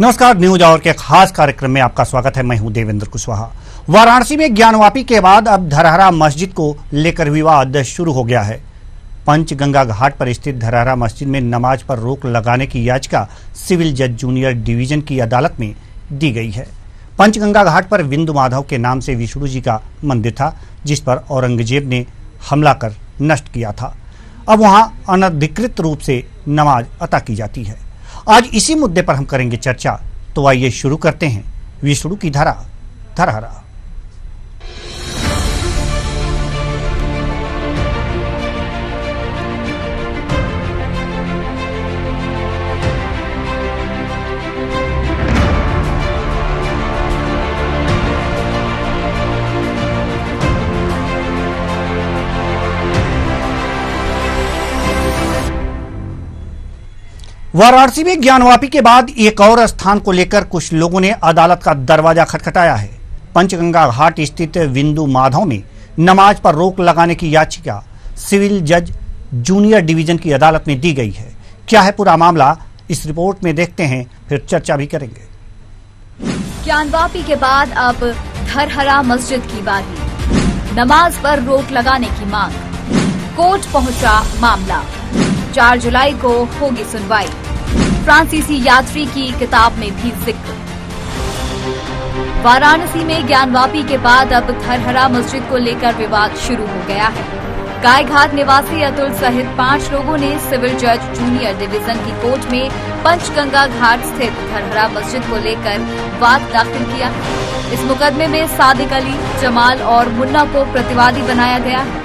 नमस्कार, news our के खास कार्यक्रम में आपका स्वागत है। मैं हूं देवेंद्र कुशवाहा। वाराणसी में ज्ञानवापी के बाद अब धरहरा मस्जिद को लेकर विवाद शुरू हो गया है। पंचगंगा घाट पर स्थित धरहरा मस्जिद में नमाज पर रोक लगाने की याचिका सिविल जज जूनियर डिवीजन की अदालत में दी गई है। पंचगंगा घाट पर बिंदु माधव के नाम से विष्णु जी का मंदिर था, जिस पर औरंगजेब ने हमला कर नष्ट किया था। अब वहां अनधिकृत रूप से नमाज अता की जाती है। आज इसी मुद्दे पर हम करेंगे चर्चा। तो आइए शुरू करते हैं विष्णु की धरहरा। वाराणसी में ज्ञानवापी के बाद एक और स्थान को लेकर कुछ लोगों ने अदालत का दरवाजा खटखटाया है। पंचगंगा घाट स्थित बिंदु माधव में नमाज पर रोक लगाने की याचिका सिविल जज जूनियर डिवीजन की अदालत में दी गई है। क्या है पूरा मामला, इस रिपोर्ट में देखते हैं, फिर चर्चा भी करेंगे। ज्ञानवापी के बाद अब धरहरा मस्जिद की बारी, नमाज पर रोक लगाने की मांग, कोर्ट पहुंचा मामला। 4 जुलाई को होगी सुनवाई। फ्रांसीसी यात्री की किताब में भी जिक्र। वाराणसी में ज्ञानवापी के बाद अब धरहरा मस्जिद को लेकर विवाद शुरू हो गया है। गायघाट निवासी अतुल सहित 5 लोगों ने सिविल जज जूनियर डिवीजन की कोर्ट में पंचगंगा घाट स्थित धरहरा मस्जिद को लेकर वाद दाखिल किया। इस मुकदमे में सादिक अली, जमाल और मुन्ना को प्रतिवादी बनाया गया है।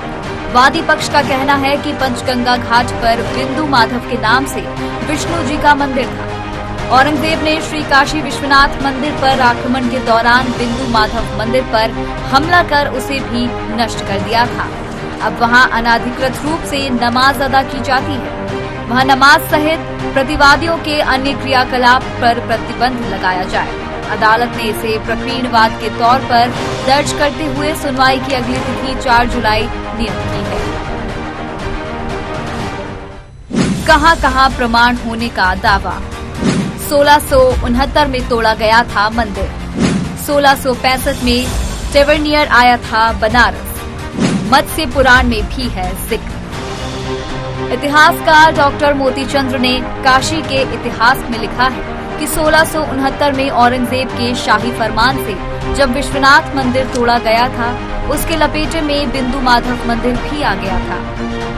वादी पक्ष का कहना है कि पंचगंगा घाट पर बिंदु माधव के नाम से विष्णु जी का मंदिर था। औरंगजेब ने श्री काशी विश्वनाथ मंदिर पर आक्रमण के दौरान बिंदु माधव मंदिर पर हमला कर उसे भी नष्ट कर दिया था। अब वहां अनाधिकृत रूप से नमाज अदा की जाती है। वहां नमाज सहित प्रतिवादियों के अन्य क्रियाकलाप पर प्रतिबंध लगाया जाए। अदालत ने इसे प्रकरणवाद के तौर पर दर्ज करते हुए सुनवाई की अगली तिथि 4 जुलाई नियत की है। कहां-कहां प्रमाण होने का दावा। 1669 में तोड़ा गया था मंदिर। 1665 में टेवर्नियर आया था बनारस। मत्स्य पुराण में भी है जिक्र। इतिहासकार डॉक्टर मोतीचंद्र ने काशी के इतिहास में लिखा है कि 1669 में औरंगजेब के शाही फरमान से जब विश्वनाथ मंदिर तोड़ा गया था, उसके लपेटे में बिंदु माधव मंदिर भी आ गया था।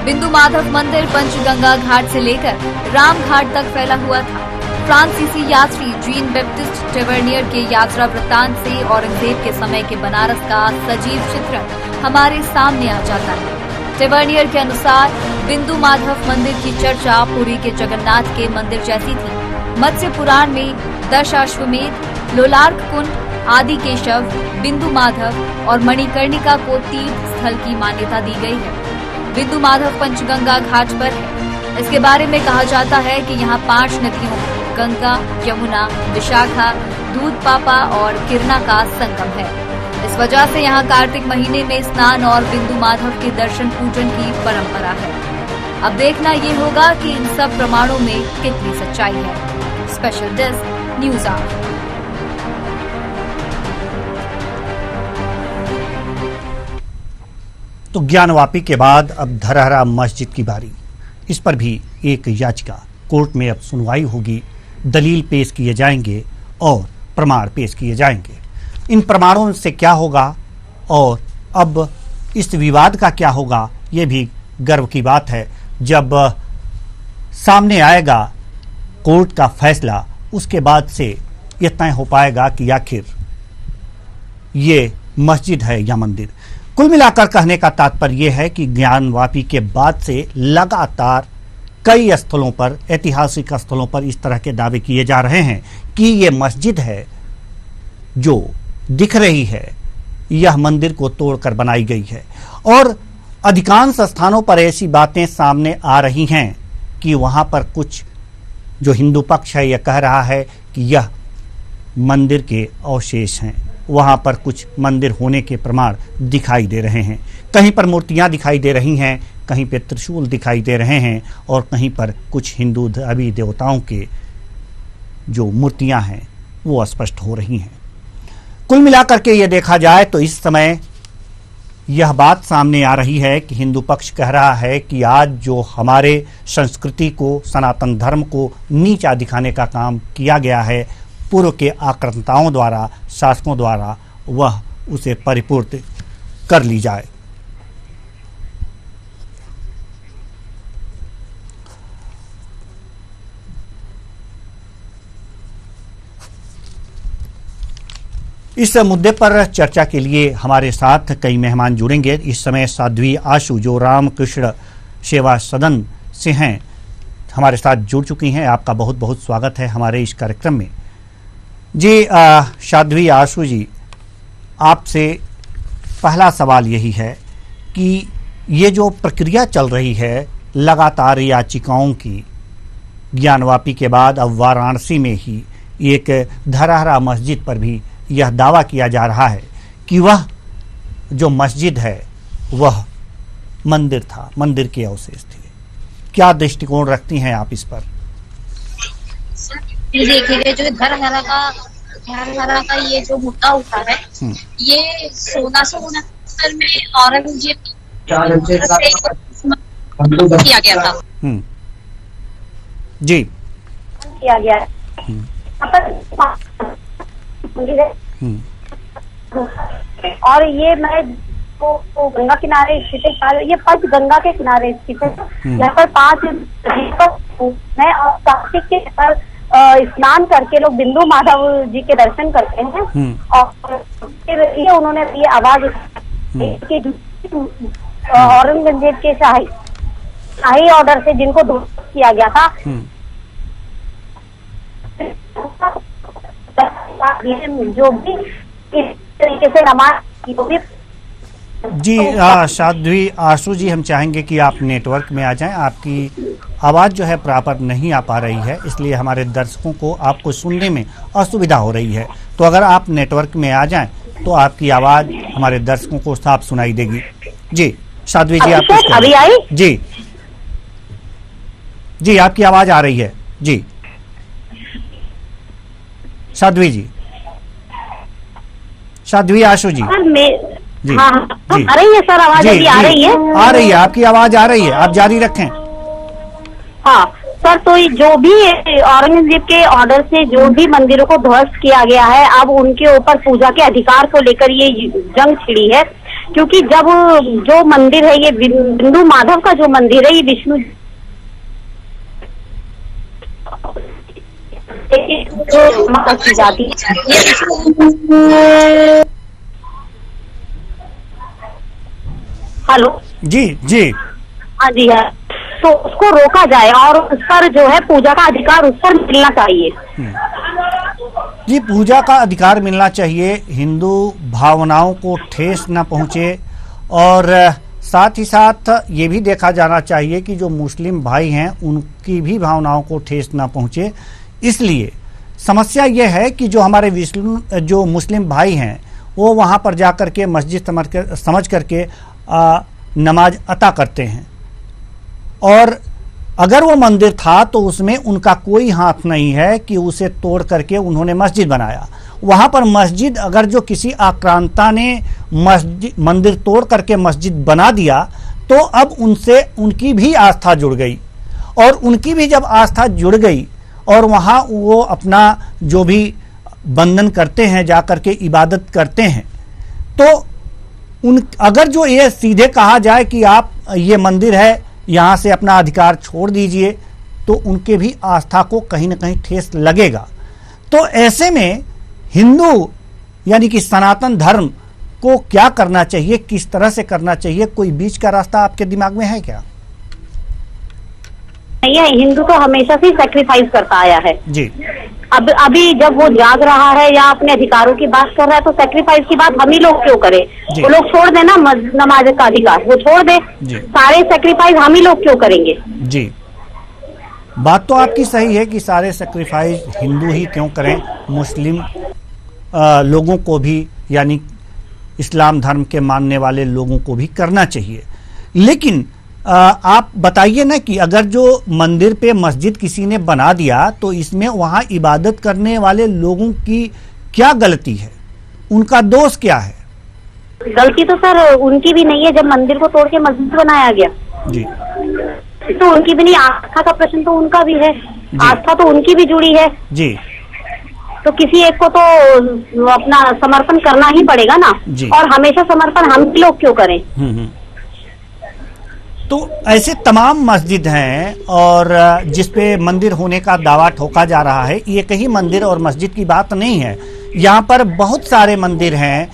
बिंदु माधव मंदिर पंचगंगा घाट से लेकर राम घाट तक फैला हुआ था। फ्रांसीसी यात्री जीन बैप्टिस्ट टेवर्नियर के यात्रा वृत्तांत से औरंगजेब के समय के बनारस का सजीव चित्रण हमारे सामने आ जाता है। टेवर्नियर के अनुसार बिंदु माधव मंदिर की चर्चा पुरी के जगन्नाथ के मंदिर जैसी थी। मत्स्य पुराण में दशाश्वमेध, लोलार्क कुंड, आदि केशव, बिंदु माधव और मणिकर्णिका को तीर्थ स्थल की मान्यता दी गई है। बिंदु माधव पंचगंगा घाट पर है। इसके बारे में कहा जाता है कि यहाँ 5 नदियों गंगा, यमुना, विशाखा, दूधपापा और किरना का संगम है। इस वजह से यहाँ कार्तिक महीने में स्नान और बिंदु माधव के दर्शन पूजन की परंपरा है। अब देखना ये होगा कि इन सब प्रमाणों में कितनी सच्चाई है। Special desk news hour. तो ज्ञानवापी के बाद अब धरहरा मस्जिद की बारी। इस पर भी एक याचिका कोर्ट में अब सुनवाई होगी। दलील पेश किए जाएंगे और प्रमाण पेश किए जाएंगे। इन प्रमाणों से क्या होगा और अब इस विवाद का क्या होगा, ये भी गर्व की बात है। जब सामने आएगा कोर्ट का फैसला, उसके बाद से ये तय हो पाएगा कि आखिर ये मस्जिद है या मंदिर। कुल मिलाकर कहने का तात्पर्य यह है कि ज्ञानवापी के बाद से लगातार कई स्थलों पर, ऐतिहासिक स्थलों पर इस तरह के दावे किए जा रहे हैं कि ये मस्जिद है जो दिख रही है, यह मंदिर को तोड़कर बनाई गई है। और अधिकांश स्थानों पर ऐसी बातें सामने आ रही हैं कि वहां पर कुछ जो हिंदू पक्ष है यह कह रहा है कि यह मंदिर के अवशेष हैं। वहां पर कुछ मंदिर होने के प्रमाण दिखाई दे रहे हैं। कहीं पर मूर्तियां दिखाई दे रही हैं, कहीं पर त्रिशूल दिखाई दे रहे हैं और कहीं पर कुछ हिंदू देवी देवताओं के जो मूर्तियां हैं वो स्पष्ट हो रही हैं। कुल मिलाकर के ये देखा जाए तो इस समय यह बात सामने आ रही है कि हिंदू पक्ष कह रहा है कि आज जो हमारे संस्कृति को, सनातन धर्म को नीचा दिखाने का काम किया गया है पूर्व के आक्रांताओं द्वारा, शासकों द्वारा, वह उसे परिपूर्ण कर ली जाए। इस मुद्दे पर चर्चा के लिए हमारे साथ कई मेहमान जुड़ेंगे। इस समय साध्वी आशु जो रामकृष्ण सेवा सदन से हैं हमारे साथ जुड़ चुकी हैं। आपका बहुत बहुत स्वागत है हमारे इस कार्यक्रम में। जी साध्वी आशु जी, आपसे पहला सवाल यही है कि ये जो प्रक्रिया चल रही है लगातार याचिकाओं की, ज्ञानवापी के बाद अब वाराणसी में ही एक धरहरा मस्जिद पर भी यह दावा किया जा रहा है कि वह जो मस्जिद है वह मंदिर था, मंदिर के अवशेष थे। क्या दृष्टिकोण रखती हैं आप इस पर? देखिए, जो धरहरा का ये जो मुद्दा उठा है, ये 1669 में औरंगजेब किया गया था। जी किया गया और ये मैं तो गंगा किनारे स्थित है, ये पंच गंगा के किनारे स्थित है। यहाँ पर 5 है और कार्तिक के पर स्नान करके लोग बिंदु माधव जी के दर्शन करते हैं। और फिर ये उन्होंने ये आवाज औरंगजेब के शाही ऑर्डर से जिनको ध्वस्त किया गया था, जो भी इस तरीके से नमाज। जी साध्वी आशु जी, हम चाहेंगे कि आप नेटवर्क में आ जाएं। आपकी आवाज़ जो है प्रॉपर नहीं आ पा रही है, इसलिए हमारे दर्शकों को आपको सुनने में असुविधा हो रही है। तो अगर आप नेटवर्क में आ जाएं तो आपकी आवाज़ हमारे दर्शकों को साफ सुनाई देगी। जी साध्वी जी, आप अभी आई? जी जी, आपकी आवाज़ आ रही है। जी साध्वी जी, साध्वी आशु जी। जी हाँ, जी आ रही है सर, आवाज अभी आ रही है? आ रही है, आपकी आवाज आ रही है, आप जारी रखें। हाँ सर, तो जो भी औरंगजेब के ऑर्डर से जो भी मंदिरों को ध्वस्त किया गया है, अब उनके ऊपर पूजा के अधिकार को लेकर ये जंग छिड़ी है। क्योंकि जब जो मंदिर है, ये बिंदु माधव का जो मंदिर है, ये विष्णु की जाती है। हेलो जी जी हाँ जी है, तो उसको रोका जाए और उस पर जो है पूजा का अधिकार उस पर मिलना चाहिए। जी, पूजा का अधिकार मिलना चाहिए, हिंदू भावनाओं को ठेस न पहुंचे, और साथ ही साथ ये भी देखा जाना चाहिए कि जो मुस्लिम भाई हैं उनकी भी भावनाओं को ठेस न पहुंचे। इसलिए समस्या ये है कि जो हमारे जो मुस्लिम भाई हैं वो वहाँ पर जाकर के मस्जिद समझ करके नमाज अता करते हैं, और अगर वो मंदिर था तो उसमें उनका कोई हाथ नहीं है कि उसे तोड़ करके उन्होंने मस्जिद बनाया। वहाँ पर मस्जिद, अगर जो किसी आक्रांता ने मंदिर तोड़ करके मस्जिद बना दिया तो अब उनसे उनकी भी आस्था जुड़ गई, और उनकी भी जब आस्था जुड़ गई और वहाँ वो अपना जो भी बंधन करते हैं, जा करके इबादत करते हैं, तो अगर जो ये सीधे कहा जाए कि आप ये मंदिर है, यहाँ से अपना अधिकार छोड़ दीजिए, तो उनके भी आस्था को कहीं ना कहीं ठेस लगेगा। तो ऐसे में हिंदू यानी कि सनातन धर्म को क्या करना चाहिए, किस तरह से करना चाहिए? कोई बीच का रास्ता आपके दिमाग में है क्या? नहीं है, हिंदू तो हमेशा से सैक्रिफाइस करता आया है जी। अब अभी जब वो जाग रहा है या अपने अधिकारों की बात कर रहा है, तो सैक्रिफाइस की बात हम ही लोग क्यों करें? वो लोग छोड़ दे ना नमाज का अधिकार, वो छोड़ दे, सारे सैक्रिफाइस हम ही लोग क्यों करेंगे? जी, बात तो आपकी सही है कि सारे सैक्रिफाइस हिंदू ही क्यों करें, मुस्लिम लोगों को भी यानी इस्लाम धर्म के मानने वाले लोगों को भी करना चाहिए। लेकिन आप बताइए ना कि अगर जो मंदिर पे मस्जिद किसी ने बना दिया तो इसमें वहां इबादत करने वाले लोगों की क्या गलती है, उनका दोष क्या है? गलती तो सर उनकी भी नहीं है, जब मंदिर को तोड़ के मस्जिद बनाया गया जी, तो उनकी भी नहीं, आस्था का प्रश्न तो उनका भी है, आस्था तो उनकी भी जुड़ी है जी, तो किसी एक को तो अपना समर्पण करना ही पड़ेगा ना जी। और हमेशा समर्पण हम लोग क्यों करें? तो ऐसे तमाम मस्जिद हैं और जिसपे मंदिर होने का दावा ठोका जा रहा है। ये कहीं मंदिर और मस्जिद की बात नहीं है, यहाँ पर बहुत सारे मंदिर हैं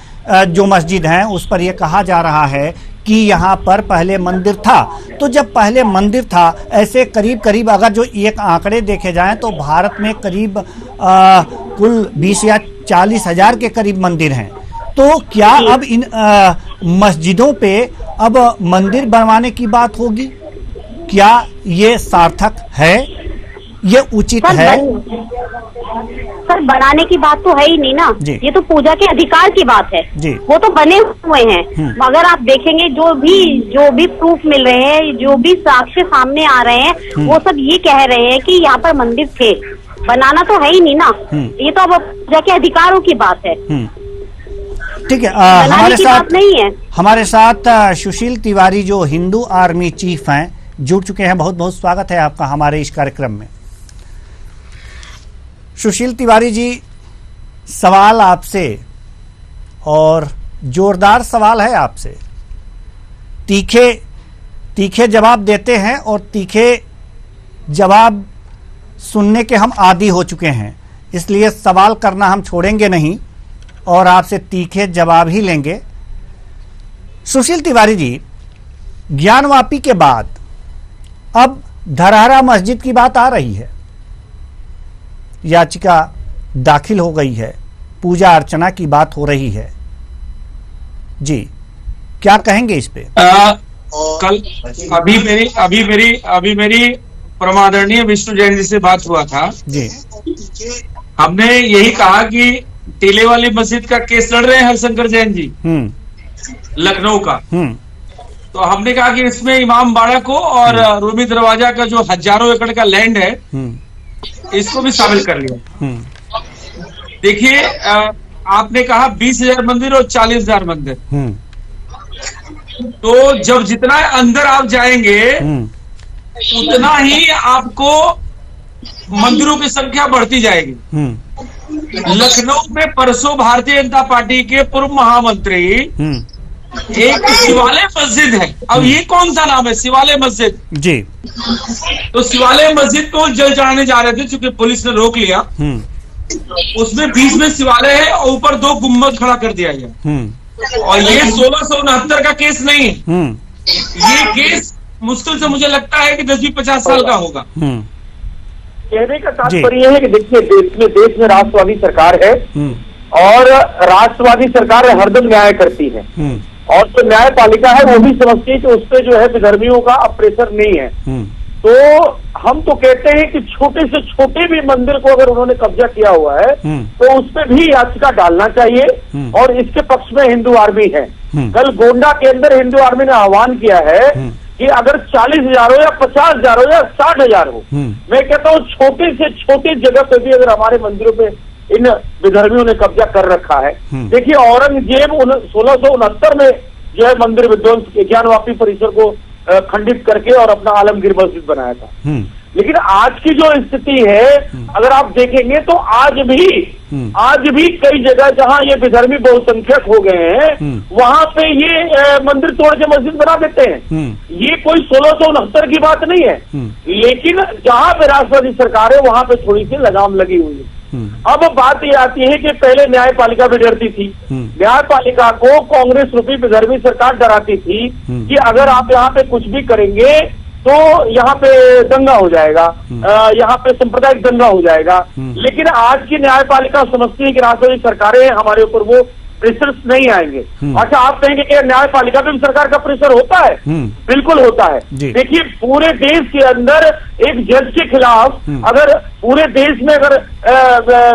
जो मस्जिद हैं उस पर यह कहा जा रहा है कि यहाँ पर पहले मंदिर था। तो जब पहले मंदिर था, ऐसे करीब करीब अगर जो एक आंकड़े देखे जाएं तो भारत में करीब कुल 20 या 40 हजार के करीब मंदिर हैं। तो क्या अब इन मस्जिदों पे अब मंदिर बनवाने की बात होगी? क्या ये सार्थक है, ये उचित है? सर बनाने की बात तो है ही नहीं ना, ये तो पूजा के अधिकार की बात है जी। वो तो बने हुए हैं। अगर आप देखेंगे जो भी प्रूफ मिल रहे हैं, जो भी साक्ष्य सामने आ रहे हैं, वो सब ये कह रहे हैं कि यहाँ पर मंदिर थे, बनाना तो है ही नहीं ना। ये तो अब पूजा के अधिकारों की बात है, ठीक है। हमारे साथ सुशील तिवारी जो हिंदू आर्मी चीफ हैं जुड़ चुके हैं। बहुत बहुत स्वागत है आपका हमारे इस कार्यक्रम में। सुशील तिवारी जी, सवाल आपसे और जोरदार सवाल है आपसे। तीखे जवाब देते हैं और तीखे जवाब सुनने के हम आदी हो चुके हैं, इसलिए सवाल करना हम छोड़ेंगे नहीं और आपसे तीखे जवाब ही लेंगे। सुशील तिवारी जी, ज्ञानवापी के बाद अब धरहरा मस्जिद की बात आ रही है, याचिका दाखिल हो गई है, पूजा अर्चना की बात हो रही है जी, क्या कहेंगे इस पे? कल अभी मेरी परमादरणीय विष्णु जैन जी से बात हुआ था जी। हमने यही कहा कि टीले वाली मस्जिद का केस लड़ रहे हैं हरशंकर जैन जी लखनऊ का, तो हमने कहा कि इसमें इमाम बाड़ा को और रूमी दरवाजा का जो हजारों एकड़ का लैंड है इसको भी शामिल कर लिया। देखिए, आपने कहा 20,000 मंदिर और 40,000 मंदिर, तो जब जितना अंदर आप जाएंगे उतना ही आपको मंदिरों की संख्या बढ़ती जाएगी। लखनऊ में परसों भारतीय जनता पार्टी के पूर्व महामंत्री एक शिवालय मस्जिद है, अब ये कौन सा नाम है, शिवालय मस्जिद जी। तो शिवालय मस्जिद को जल चढ़ाने जा रहे थे, चूंकि पुलिस ने रोक लिया, उसमें बीच में शिवालय है और ऊपर 2 गुम्बद खड़ा कर दिया गया। और ये 1669 का केस नहीं है, ये केस मुश्किल से मुझे लगता है कि 10-50 साल का होगा। कहने का तात्पर्य है कि देखिए, देश में राष्ट्रवादी सरकार है और राष्ट्रवादी सरकार हरदम न्याय करती है और जो न्यायपालिका है वो भी समझती है कि उस पर जो है विधर्मियों का अब प्रेशर नहीं है। तो हम तो कहते हैं कि छोटे से छोटे भी मंदिर को अगर उन्होंने कब्जा किया हुआ है तो उस पर भी याचिका डालना चाहिए और इसके पक्ष में हिंदू आर्मी है। कल गोंडा के अंदर हिंदू आर्मी ने आह्वान किया है कि अगर 40,000 हो या 50,000 हो या 60,000 हो, मैं कहता हूँ छोटे से छोटे जगह पे भी अगर हमारे मंदिरों पे इन विधर्मियों ने कब्जा कर रखा है। देखिए, औरंगजेब 1669 में जो है मंदिर विध्वंस ज्ञानवापी परिसर को खंडित करके और अपना आलमगीर मस्जिद बनाया था। लेकिन आज की जो स्थिति है अगर आप देखेंगे तो आज भी कई जगह जहां ये विधर्मी बहुसंख्यक हो गए हैं वहां पे ये मंदिर तोड़ के मस्जिद बना देते हैं। ये कोई 1669 की बात नहीं है, लेकिन जहां पे राष्ट्रवादी सरकार है वहां पे थोड़ी सी लगाम लगी हुई है। अब बात ये आती है कि पहले न्यायपालिका भी डरती थी, न्यायपालिका को कांग्रेस रूपी विधर्मी सरकार डराती थी कि अगर आप यहाँ पे कुछ भी करेंगे तो यहाँ पे दंगा हो जाएगा, यहाँ पे सांप्रदायिक दंगा हो जाएगा। लेकिन आज की न्यायपालिका समझती है कि राष्ट्रवादी सरकारें हमारे ऊपर वो प्रेशर नहीं आएंगे। अच्छा, आप कहेंगे कि न्यायपालिका पे भी सरकार का प्रेशर होता है, बिल्कुल होता है। देखिए, पूरे देश के अंदर एक जज के खिलाफ अगर पूरे देश में अगर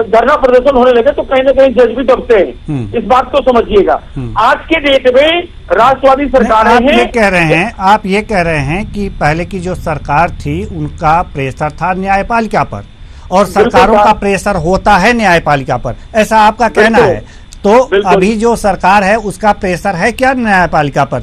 धरना प्रदर्शन होने लगे तो कहीं ना कहीं जज भी दबते हैं, इस बात को समझिएगा। आज के डेट में राष्ट्रवादी सरकारें हैं। आप ये कह रहे हैं कि पहले की जो सरकार थी उनका प्रेशर था न्यायपालिका पर, और सरकारों का प्रेशर होता है न्यायपालिका पर, ऐसा आपका कहना है। तो अभी जो सरकार है उसका प्रेशर है क्या न्यायपालिका पर?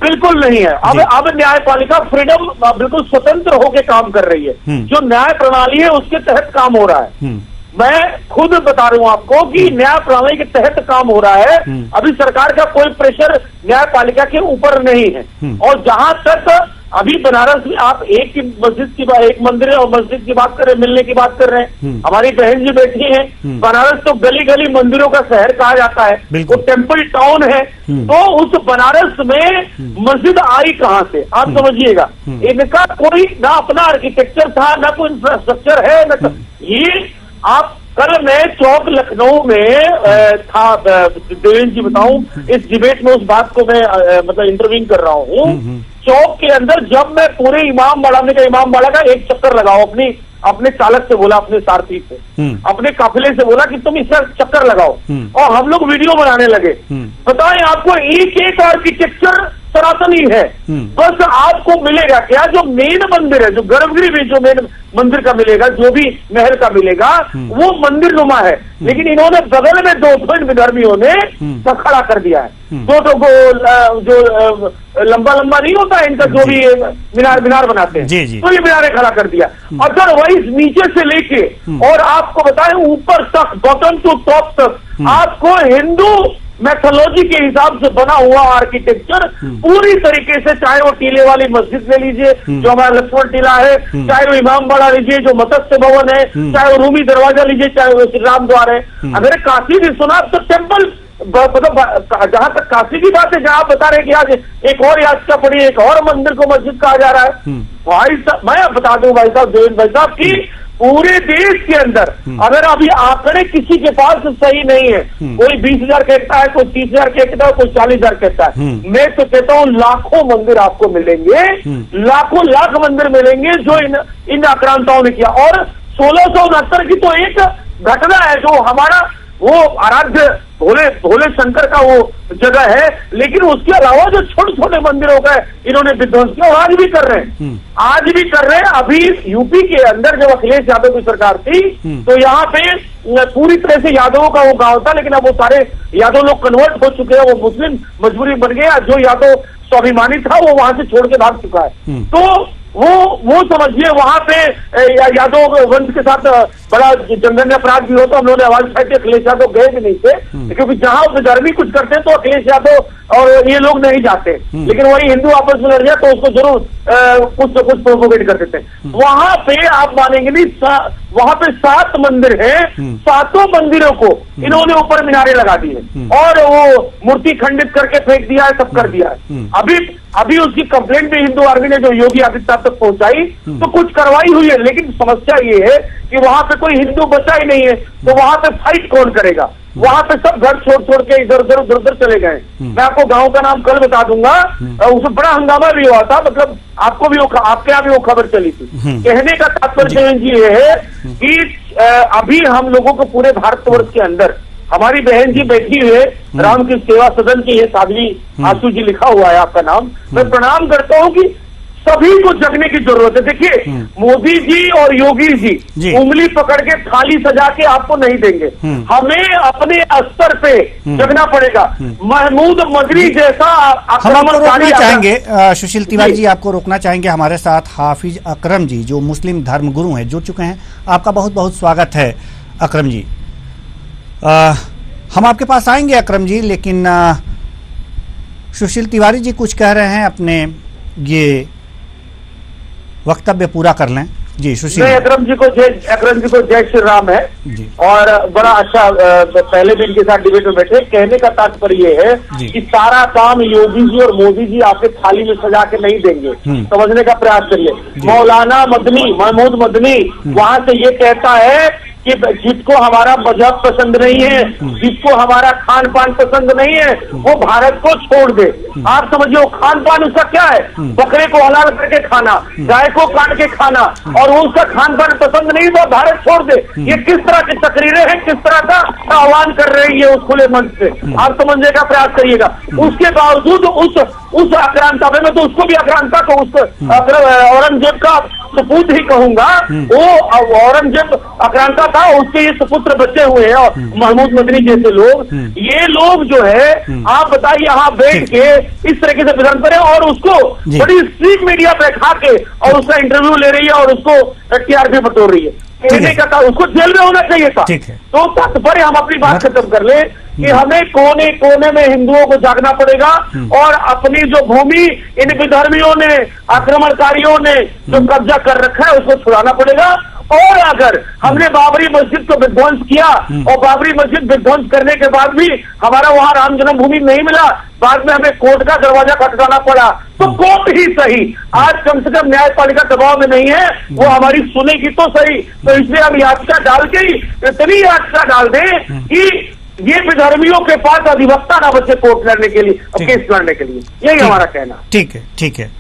बिल्कुल नहीं है। अब न्यायपालिका फ्रीडम बिल्कुल स्वतंत्र होकर काम कर रही है। जो न्याय प्रणाली है उसके तहत काम हो रहा है। मैं खुद बता रहा हूं आपको कि न्याय प्रणाली के तहत काम हो रहा है। अभी सरकार का कोई प्रेशर न्यायपालिका के ऊपर नहीं है। और जहां तक अभी बनारस में आप एक मस्जिद की एक मंदिर और मस्जिद की बात कर रहे हैं, मिलने की बात कर रहे हैं, हमारी बहन जी बैठी हैं। बनारस तो गली गली मंदिरों का शहर कहा जाता है, वो टेम्पल टाउन है। तो उस बनारस में मस्जिद आई कहां से, आप समझिएगा। इनका कोई ना अपना आर्किटेक्चर था, ना कोई इंफ्रास्ट्रक्चर है, न ये आप कल मैं चौक लखनऊ में था, देवेंद्र जी बताऊं, इस डिबेट में उस बात को मैं मतलब इंटरव्यू कर रहा हूं। चौक के अंदर जब मैं पूरे इमामबाड़ा में इमामबाड़ा का एक चक्कर लगाओ, अपने चालक से बोला, अपने सारथी से, अपने काफिले से बोला कि तुम इसका चक्कर लगाओ, और हम लोग वीडियो बनाने लगे। बताएं आपको एक एक आर्किटेक्चर सनातनी है। बस आपको मिलेगा क्या, जो मेन मंदिर है, जो गर्भगृह में जो मेन मंदिर का मिलेगा, जो भी महल का मिलेगा, वो मंदिर नुमा है। लेकिन इन्होंने बगल में दो विधर्मियों ने खड़ा कर दिया है। दो को जो लंबा लंबा नहीं होता है इनका, जो भी मीनार बनाते हैं, तो ये मीनारे खड़ा कर दिया। अदरवाइज नीचे से लेके और आपको बताएं ऊपर तक, बॉटम टू टॉप तक, आपको हिंदू मैथोलॉजी के हिसाब से बना हुआ आर्किटेक्चर पूरी तरीके से, चाहे वो टीले वाली मस्जिद ले लीजिए जो हमारा लक्ष्मण टीला है, चाहे वो इमामबाड़ा लीजिए जो मत्स्य भवन है, चाहे वो रूमी दरवाजा लीजिए, चाहे वो श्री राम द्वार है। अगर काशी भी सुना तो टेम्पल, मतलब जहां तक काशी की बात है, जहां आप बता रहे कि आज एक और याचिका पड़ी, एक और मंदिर को मस्जिद कहा जा रहा है। भाई साहब, मैं बता दूं भाई साहब, देवेंद्र भाई साहब, की पूरे देश के अंदर अगर अभी आंकड़े किसी के पास सही नहीं है, कोई 20,000 कहता है, कोई 30,000 कहता है, कोई 40,000 कहता है, मैं तो कहता हूं लाखों मंदिर आपको मिलेंगे, लाखों लाख मंदिर मिलेंगे जो इन आक्रांताओं ने किया। और 1669 की तो एक घटना है जो हमारा वो आराध्य भोले शंकर का वो जगह है, लेकिन उसके अलावा जो छोटे छोटे मंदिरों का इन्होंने विध्वंस किया, और आज भी कर रहे हैं, आज भी कर रहे हैं। अभी यूपी के अंदर जब अखिलेश यादव की सरकार थी तो यहाँ पे पूरी तरह से यादवों का वो गांव था, लेकिन अब वो सारे यादव लोग कन्वर्ट हो चुके हैं, वो मुस्लिम मजबूरी बन गया। जो यादव स्वाभिमानी था वो वहां से छोड़ के भाग चुका है। तो वो समझिए वहां पे यादव वंश के साथ बड़ा जंगन्य अपराध भी होता, हम लोगों ने आवाज उठाई थी, अखिलेश यादव गए भी नहीं थे, क्योंकि जहां विधर्मी कुछ करते हैं तो अखिलेश यादव और ये लोग नहीं जाते, लेकिन वही हिंदू आपस में लड़ जाए तो उसको जरूर कुछ न कुछ प्रोपोगेट कर देते हैं। वहां पे आप मानेंगे नहीं, वहां पे 7 मंदिर हैं, 7 मंदिरों को इन्होंने ऊपर मीनारे लगा दी है और वो मूर्ति खंडित करके फेंक दिया है, सब कर दिया है। अभी उसकी कंप्लेंट भी हिंदू आर्मी ने जो योगी आदित्यनाथ तक पहुंचाई तो कुछ कार्रवाई हुई है, लेकिन समस्या ये है कि वहां पे कोई हिंदू बचा ही नहीं है, तो वहां पे फाइट कौन करेगा? वहां पे सब घर छोड़ के इधर उधर चले गए। मैं आपको गांव का नाम कल बता दूंगा, उसमें बड़ा हंगामा भी हुआ था, मतलब आपको भी आपके यहाँ भी वो खबर चली थी। कहने का तात्पर्य जी ये है कि अभी हम लोगों को पूरे भारतवर्ष के अंदर, हमारी बहन जी बैठी हुए राम की सेवा सदन की, ये साध्वी आंसू जी लिखा हुआ है आपका नाम, मैं प्रणाम करता हूँ कि सभी को जगने की जरूरत है। देखिए, मोदी जी और योगी जी उंगली पकड़ के थाली सजा के आपको नहीं देंगे, हमें अपने स्तर पे जगना पड़ेगा। महमूद मदनी जैसा आक्रमणकारी चाहेंगे। सुशील तिवारी जी, आपको रोकना चाहेंगे। हमारे साथ हाफिज अकरम जी जो मुस्लिम धर्मगुरु हैं जुड़ चुके हैं। आपका बहुत बहुत स्वागत है अकरम जी। हम आपके पास आएंगे अकरम जी, लेकिन सुशील तिवारी जी कुछ कह रहे हैं, अपने ये वक्तव्य पूरा कर लें। जी सुशील। अकरम जी को जय श्री राम है जी। और बड़ा अच्छा, पहले भी इनके साथ डिबेट में बैठे। कहने का तात्पर्य ये है कि सारा काम योगी जी और मोदी जी आपके थाली में सजा के नहीं देंगे, समझने का प्रयास करिए। मौलाना मदनी, महमूद मदनी वहां से ये कहता है कि जिसको हमारा मजहब पसंद नहीं है, जिसको हमारा खान पान पसंद नहीं है, वो भारत को छोड़ दे। आप समझिए वो खान पान उसका क्या है, बकरे को हलाल करके खाना, गाय को काट के खाना, और वो उसका खान पान पसंद नहीं तो भारत छोड़ दे। ये किस तरह की तकरीरें हैं, किस तरह का आह्वान कर रही है उस खुले मंच से, आप समझने का प्रयास करिएगा। उसके बावजूद उस आक्रांता में, मैं तो उसको भी आक्रांता को, उस औरंगजेब का सपूत ही कहूंगा, वो औरंगजेब आक्रांता था, उसके ये सुपुत्र बचे हुए हैं, और महमूद मदनी जैसे लोग, ये लोग जो है आप बताइए यहाँ बैठ के इस तरीके से विधान करें और उसको बड़ी स्ट्रीट मीडिया पे खा के और उसका इंटरव्यू ले रही है और उसको टीआरपी बटोर रही है। कहने का था उसको जेल में होना चाहिए था। तो तात्पर्य हम अपनी बात खत्म कर ले कि हमें कोने कोने में हिंदुओं को जागना पड़ेगा और अपनी जो भूमि इन विधर्मियों ने, आक्रमणकारियों ने जो कब्जा कर रखा है उसको छुड़ाना पड़ेगा। और अगर हमने बाबरी मस्जिद को विध्वंस किया और बाबरी मस्जिद विध्वंस करने के बाद भी हमारा वहां राम जन्मभूमि नहीं मिला, बाद में हमें कोर्ट का दरवाजा खटखटाना पड़ा, तो कोर्ट ही सही, आज कम से कम न्यायपालिका दबाव में नहीं है, वो हमारी सुनेगी तो सही। तो इसलिए हम याचिका डाल के ही इतनी याचिका डाल दें कि ये विधर्मियों के पास अधिवक्ता ना बचे कोर्ट लड़ने के लिए और केस लड़ने के लिए, यही हमारा कहना। ठीक है, ठीक है।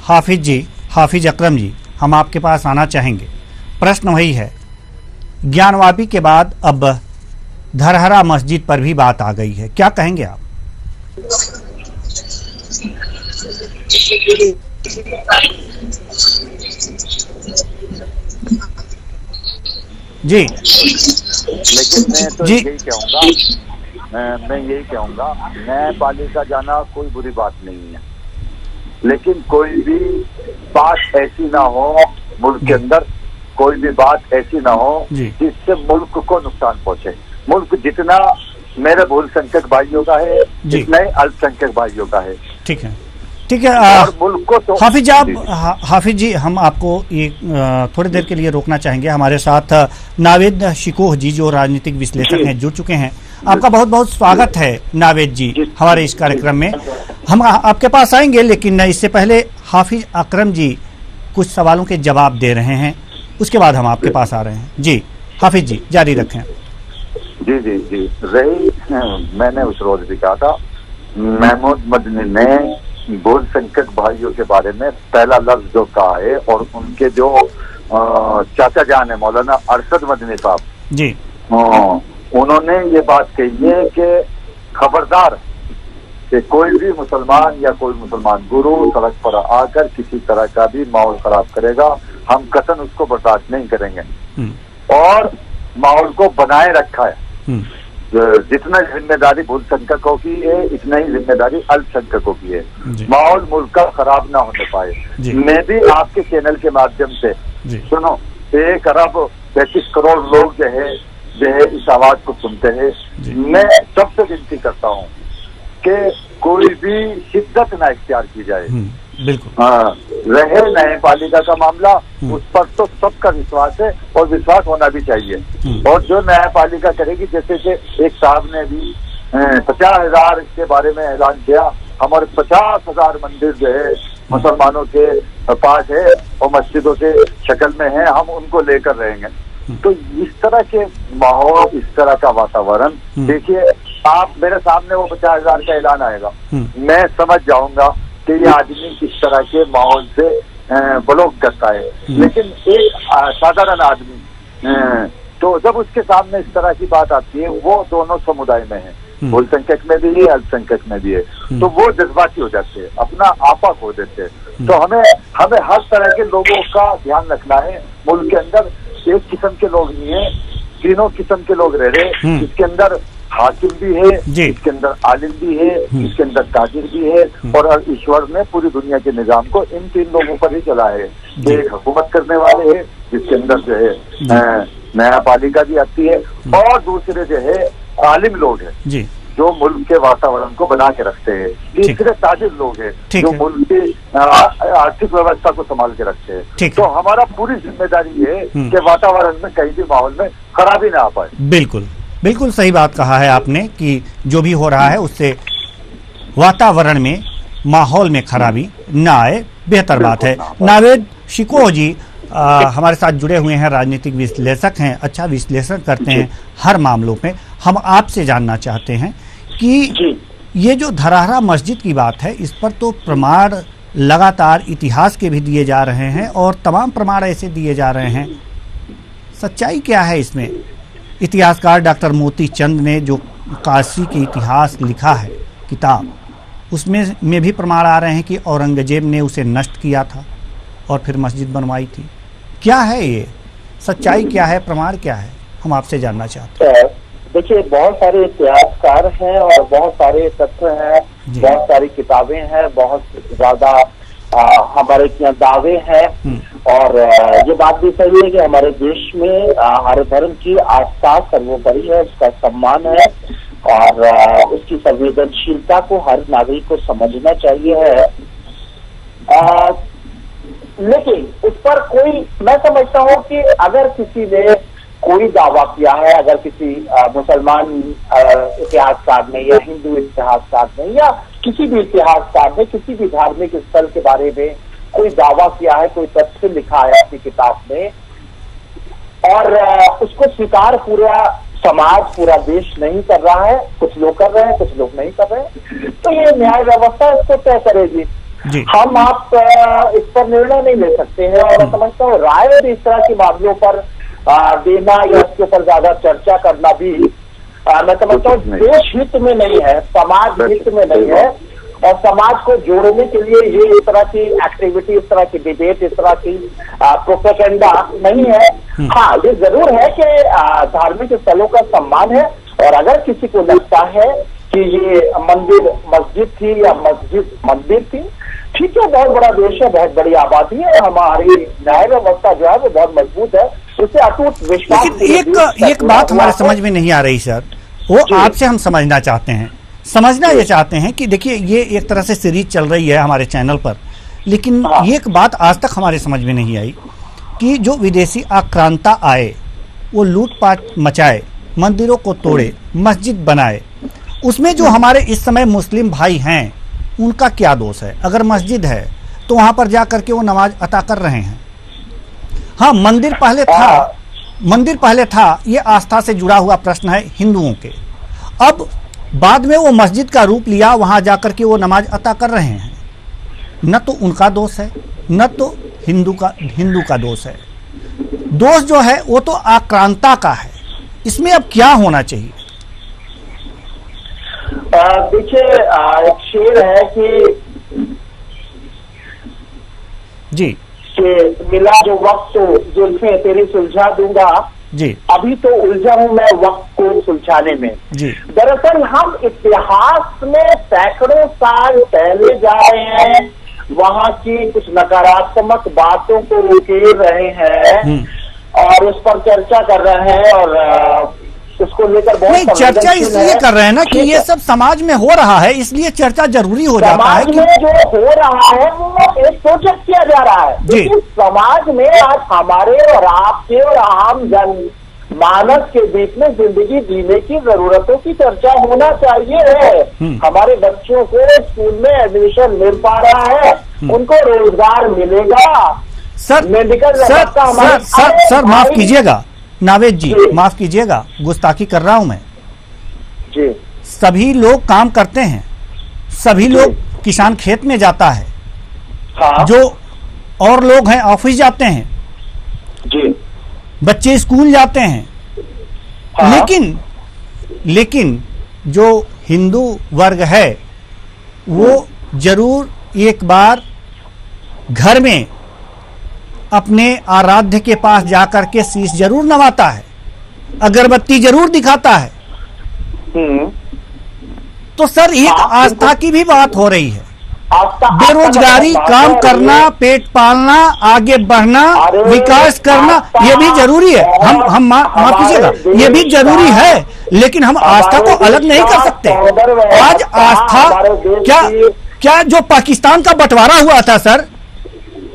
हाफिज जी, हाफिज अकरम जी, हम आपके पास आना चाहेंगे। प्रश्न वही है, ज्ञानवापी के बाद अब धरहरा मस्जिद पर भी बात आ गई है, क्या कहेंगे आप? जी, लेकिन मैं तो यही कहूँगा, मैं यही कहूँगा, न्यायपालिका जाना कोई बुरी बात नहीं है, लेकिन कोई भी बात ऐसी ना हो मुल्क के अंदर, कोई भी बात ऐसी ना हो जिससे मुल्क को नुकसान पहुंचे। मुल्क जितना मेरे बहुसंख्यक भाइयों का है, जितना ही अल्पसंख्यक भाइयों का है। ठीक है, ठीक है। और मुल्क को तो हाफिज हाफिज जी, हम आपको एक थोड़ी देर के लिए रोकना चाहेंगे। हमारे साथ नावेद शिकोह जी जो राजनीतिक विश्लेषक हैं जुड़ चुके हैं। आपका बहुत बहुत स्वागत है नावेद जी हमारे इस कार्यक्रम में। हम आपके पास आएंगे, लेकिन इससे पहले हाफिज अकरम जी कुछ सवालों के जवाब दे रहे हैं, उसके बाद हम आपके पास आ रहे हैं। जी हाफिज जी, जारी रखें। जी जी जी, रही मैंने उस रोज भी कहा था, महमूद मदनी ने बहुसंख्यक भाइयों के बारे में पहला लफ्ज जो कहा है, और उनके जो चाचा जान है मौलाना अरशद मदनी साहब जी, उन्होंने ये बात कही है कि खबरदार कि कोई भी मुसलमान या कोई मुसलमान गुरु सड़क पर आकर किसी तरह का भी माहौल खराब करेगा, हम कतन उसको बर्दाश्त नहीं करेंगे। और माहौल को बनाए रखा है, जितना जिम्मेदारी बहुसंख्यकों की है इतना ही जिम्मेदारी अल्पसंख्यकों की है। माहौल मुल्क का खराब ना होने पाए। मैं भी आपके चैनल के माध्यम से सुनो, 1 अरब 35 करोड़ लोग जो है इस आवाज को सुनते हैं। मैं सबसे विनती करता हूँ कि कोई भी शिद्दत ना इख्तियार की जाए। बिल्कुल। रहे न्यायपालिका का मामला, उस पर तो सबका विश्वास है और विश्वास होना भी चाहिए। और जो न्यायपालिका करेगी, जैसे कि एक साहब ने भी 50,000 के बारे में ऐलान किया, हमारे 50,000 मंदिर जो है मुसलमानों के पास है और मस्जिदों के शक्ल में है, हम उनको लेकर रहेंगे। तो इस तरह के माहौल, इस तरह का वातावरण, देखिए आप मेरे सामने वो 50,000 का ऐलान आएगा, मैं समझ जाऊंगा कि ये आदमी किस तरह के माहौल से ब्लॉक करता है। लेकिन एक साधारण आदमी तो जब उसके सामने इस तरह की बात आती है, वो दोनों समुदाय में है, बहुसंख्यक में भी है, अल्पसंख्यक में भी है, तो वो जज्बाती हो जाते हैं, अपना आपा खो देते हैं। तो हमें हर तरह के लोगों का ध्यान रखना है। मुल्क के अंदर एक किस्म के लोग नहीं है, तीनों किस्म के लोग रह रहे। इसके अंदर हाकिम भी है, इसके अंदर आलिम भी है, इसके अंदर ताजिर भी है, और ईश्वर ने पूरी दुनिया के निजाम को इन 3 लोगों पर ही चला है। एक हुकूमत करने वाले हैं, जिसके अंदर जो है न्यायपालिका भी आती है, और दूसरे जो है आलिम लोग हैं जो मुल्क के वातावरण को बना के रखते हैं। तीसरे ताजिर लोग हैं जो मुल्क की आर्थिक व्यवस्था को संभाल के रखते हैं। तो हमारा पूरी जिम्मेदारी है कि वातावरण में कहीं भी माहौल में खराबी ना आ पाए। बिल्कुल बिल्कुल सही बात कहा है आपने कि जो भी हो रहा है उससे वातावरण में, माहौल में खराबी ना आए, बेहतर बात है। नावेद शिकोह जी, हमारे साथ जुड़े हुए हैं, राजनीतिक विश्लेषक हैं, अच्छा विश्लेषण करते हैं हर मामलों में। हम आपसे जानना चाहते हैं कि ये जो धरहरा मस्जिद की बात है, इस पर तो प्रमाण लगातार इतिहास के भी दिए जा रहे हैं और तमाम प्रमाण ऐसे दिए जा रहे हैं, सच्चाई क्या है इसमें? इतिहासकार डॉक्टर मोती चंद ने जो काशी के इतिहास लिखा है किताब, उसमें भी प्रमाण आ रहे हैं कि औरंगजेब ने उसे नष्ट किया था और फिर मस्जिद बनवाई थी। क्या है ये, सच्चाई क्या है, प्रमाण क्या है, हम आपसे जानना चाहते हैं। देखिए, बहुत सारे इतिहासकार हैं और बहुत सारे तथ्य हैं, बहुत सारी किताबें हैं, बहुत ज्यादा हमारे यहाँ दावे हैं। और ये बात भी सही है कि हमारे देश में हर धर्म की आस्था सर्वोपरि है, उसका सम्मान है और उसकी संवेदनशीलता को हर नागरिक को समझना चाहिए है। लेकिन उस पर कोई, मैं समझता हूँ कि अगर किसी ने कोई दावा किया है, अगर किसी मुसलमान इतिहासकार ने या हिंदू इतिहासकार ने या किसी भी इतिहासकार ने किसी भी धार्मिक स्थल के बारे में कोई दावा किया है, कोई तथ्य लिखा है अपनी किताब में और उसको स्वीकार पूरा समाज, पूरा देश नहीं कर रहा है, कुछ लोग कर रहे हैं, कुछ लोग नहीं कर रहे हैं, तो ये न्याय व्यवस्था इसको तय करेगी। हम आप इस पर निर्णय नहीं ले सकते हैं और मैं समझता हूँ राय भी इस तरह के मामलों पर देना या इसके ऊपर ज्यादा चर्चा करना भी मैं समझता हूँ देश हित में नहीं है, समाज हित में नहीं है और समाज को जोड़ने के लिए ये इस तरह की एक्टिविटी, इस तरह की डिबेट, इस तरह की प्रोपेगेंडा नहीं है। हाँ, ये जरूर है कि धार्मिक स्थलों का सम्मान है और अगर किसी को लगता है कि ये मंदिर मस्जिद थी या मस्जिद मंदिर थी, ठीक है, बहुत बड़ा देश है, बहुत बड़ी आबादी है, हमारी न्याय व्यवस्था जो है वो बहुत मजबूत है, उससे अटूट विश्वास। लेकिन एक बात हमारे समझ में नहीं आ रही सर, वो आपसे हम समझना चाहते हैं, समझना ये चाहते हैं कि देखिए ये एक तरह से सीरीज चल रही है हमारे चैनल पर, लेकिन एक बात आज तक हमारे समझ में नहीं आई कि जो विदेशी आक्रांता आए वो लूटपाट मचाए, मंदिरों को तोड़े, मस्जिद बनाए, उसमें जो हमारे इस समय मुस्लिम भाई हैं उनका क्या दोष है? अगर मस्जिद है तो वहां पर जा करके वो नमाज अता कर रहे हैं। हाँ, मंदिर पहले था, ये आस्था से जुड़ा हुआ प्रश्न है हिंदुओं के। अब बाद में वो मस्जिद का रूप लिया, वहां जाकर के वो नमाज अता कर रहे हैं। न तो उनका दोष है, न तो हिंदू का दोष है। दोष जो है वो तो आक्रांता का है। इसमें अब क्या होना चाहिए? देखिए, एक शेर है कि मिला जो वक्त तो जुल्फे तेरी सुलझा दूंगा जी, अभी तो उलझा हूं मैं वक्त को सुलझाने में। दरअसल हम इतिहास में सैकड़ों साल पहले जा रहे हैं, वहां की कुछ नकारात्मक बातों को उकेर रहे हैं और उस पर चर्चा कर रहे हैं और उसको लेकर बहुत चर्चा इसलिए कर रहे हैं ना कि ये सब समाज में हो रहा है, इसलिए चर्चा जरूरी हो जाता है। समाज में जो हो रहा है वो एक प्रोजेक्ट किया जा रहा है जी। समाज में आज हमारे और आपके और आम जन मानस के बीच में जिंदगी जीने की जरूरतों की चर्चा होना चाहिए। हमारे बच्चों को स्कूल में एडमिशन मिल पा रहा है, उनको रोजगार मिलेगा। सर माफ कीजिएगा नावेद जी, माफ कीजिएगा, गुस्ताखी कर रहा हूं मैं जी। सभी लोग काम करते हैं, सभी लोग, किसान खेत में जाता है, जो और लोग हैं ऑफिस जाते हैं जी, बच्चे स्कूल जाते हैं, लेकिन जो हिंदू वर्ग है वो जरूर एक बार घर में अपने आराध्य के पास जाकर के शीश जरूर नवाता है, अगरबत्ती जरूर दिखाता है। तो सर एक आस्था की भी बात हो रही है। बेरोजगारी, काम करना, पेट पालना, आगे बढ़ना, विकास करना, ये भी जरूरी है। हम माफ कीजिएगा, ये भी जरूरी है, लेकिन हम आस्था को अलग नहीं कर सकते। आज आस्था क्या जो पाकिस्तान का बंटवारा हुआ था सर,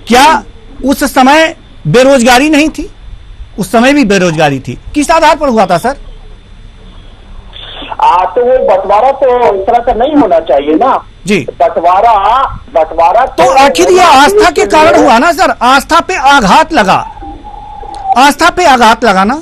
क्या उस समय बेरोजगारी नहीं थी? उस समय भी बेरोजगारी थी। किस आधार पर हुआ था सर? तो वो बंटवारा तो इस तरह का नहीं होना चाहिए ना जी। बंटवारा तो आखिर ये आस्था के कारण हुआ ना सर, आस्था पे आघात लगा, आस्था पे आघात लगा ना,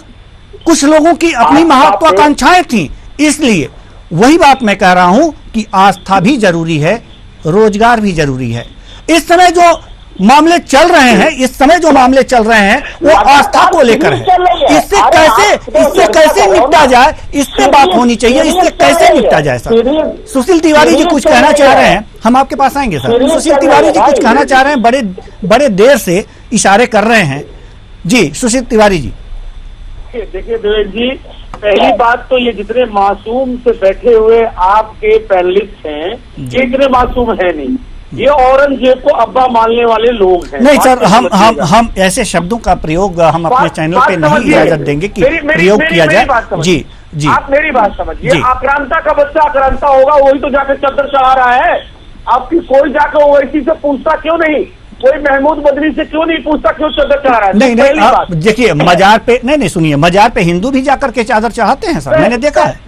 कुछ लोगों की अपनी महत्वाकांक्षाएं थी, इसलिए वही बात मैं कह रहा हूं कि आस्था भी जरूरी है, रोजगार भी जरूरी है। इस समय जो मामले चल रहे हैं, इस समय जो मामले चल रहे हैं वो आस्था को लेकर है। इससे कैसे निपटा जाए, इस पे बात होनी चाहिए, इससे कैसे निपटा जाए। सर सुशील तिवारी जी कुछ कहना चाह रहे हैं, हम आपके पास आएंगे सर। सुशील तिवारी जी कुछ कहना चाह रहे हैं, बड़े देर से इशारे कर रहे हैं जी। सुशील तिवारी जी देखिए देवेश जी, पहली बात तो ये जितने मासूम से बैठे हुए आपके पैनलिस्ट हैं, ये इतने मासूम है नहीं, ये औरंगजेब को अब्बा मानने वाले लोग हैं। नहीं सर, हम ऐसे शब्दों का प्रयोग हम अपने चैनल पे नहीं इजाजत देंगे कि प्रयोग किया जाए। जी जी, आप मेरी बात समझिए। आक्रांता का बच्चा आक्रांता होगा, वही तो जाके चद्दर चढ़ा रहा है। आपकी कोई जाकर ओवैसी से पूछता क्यों नहीं, कोई महमूद बदरी से क्यों नहीं पूछता क्यों चादर चढ़ा रहा है? नहीं, देखिए मजार पे नहीं सुनिए, मजार पे हिंदू भी जाकर के चादर चढ़ाते हैं सर, मैंने देखा है,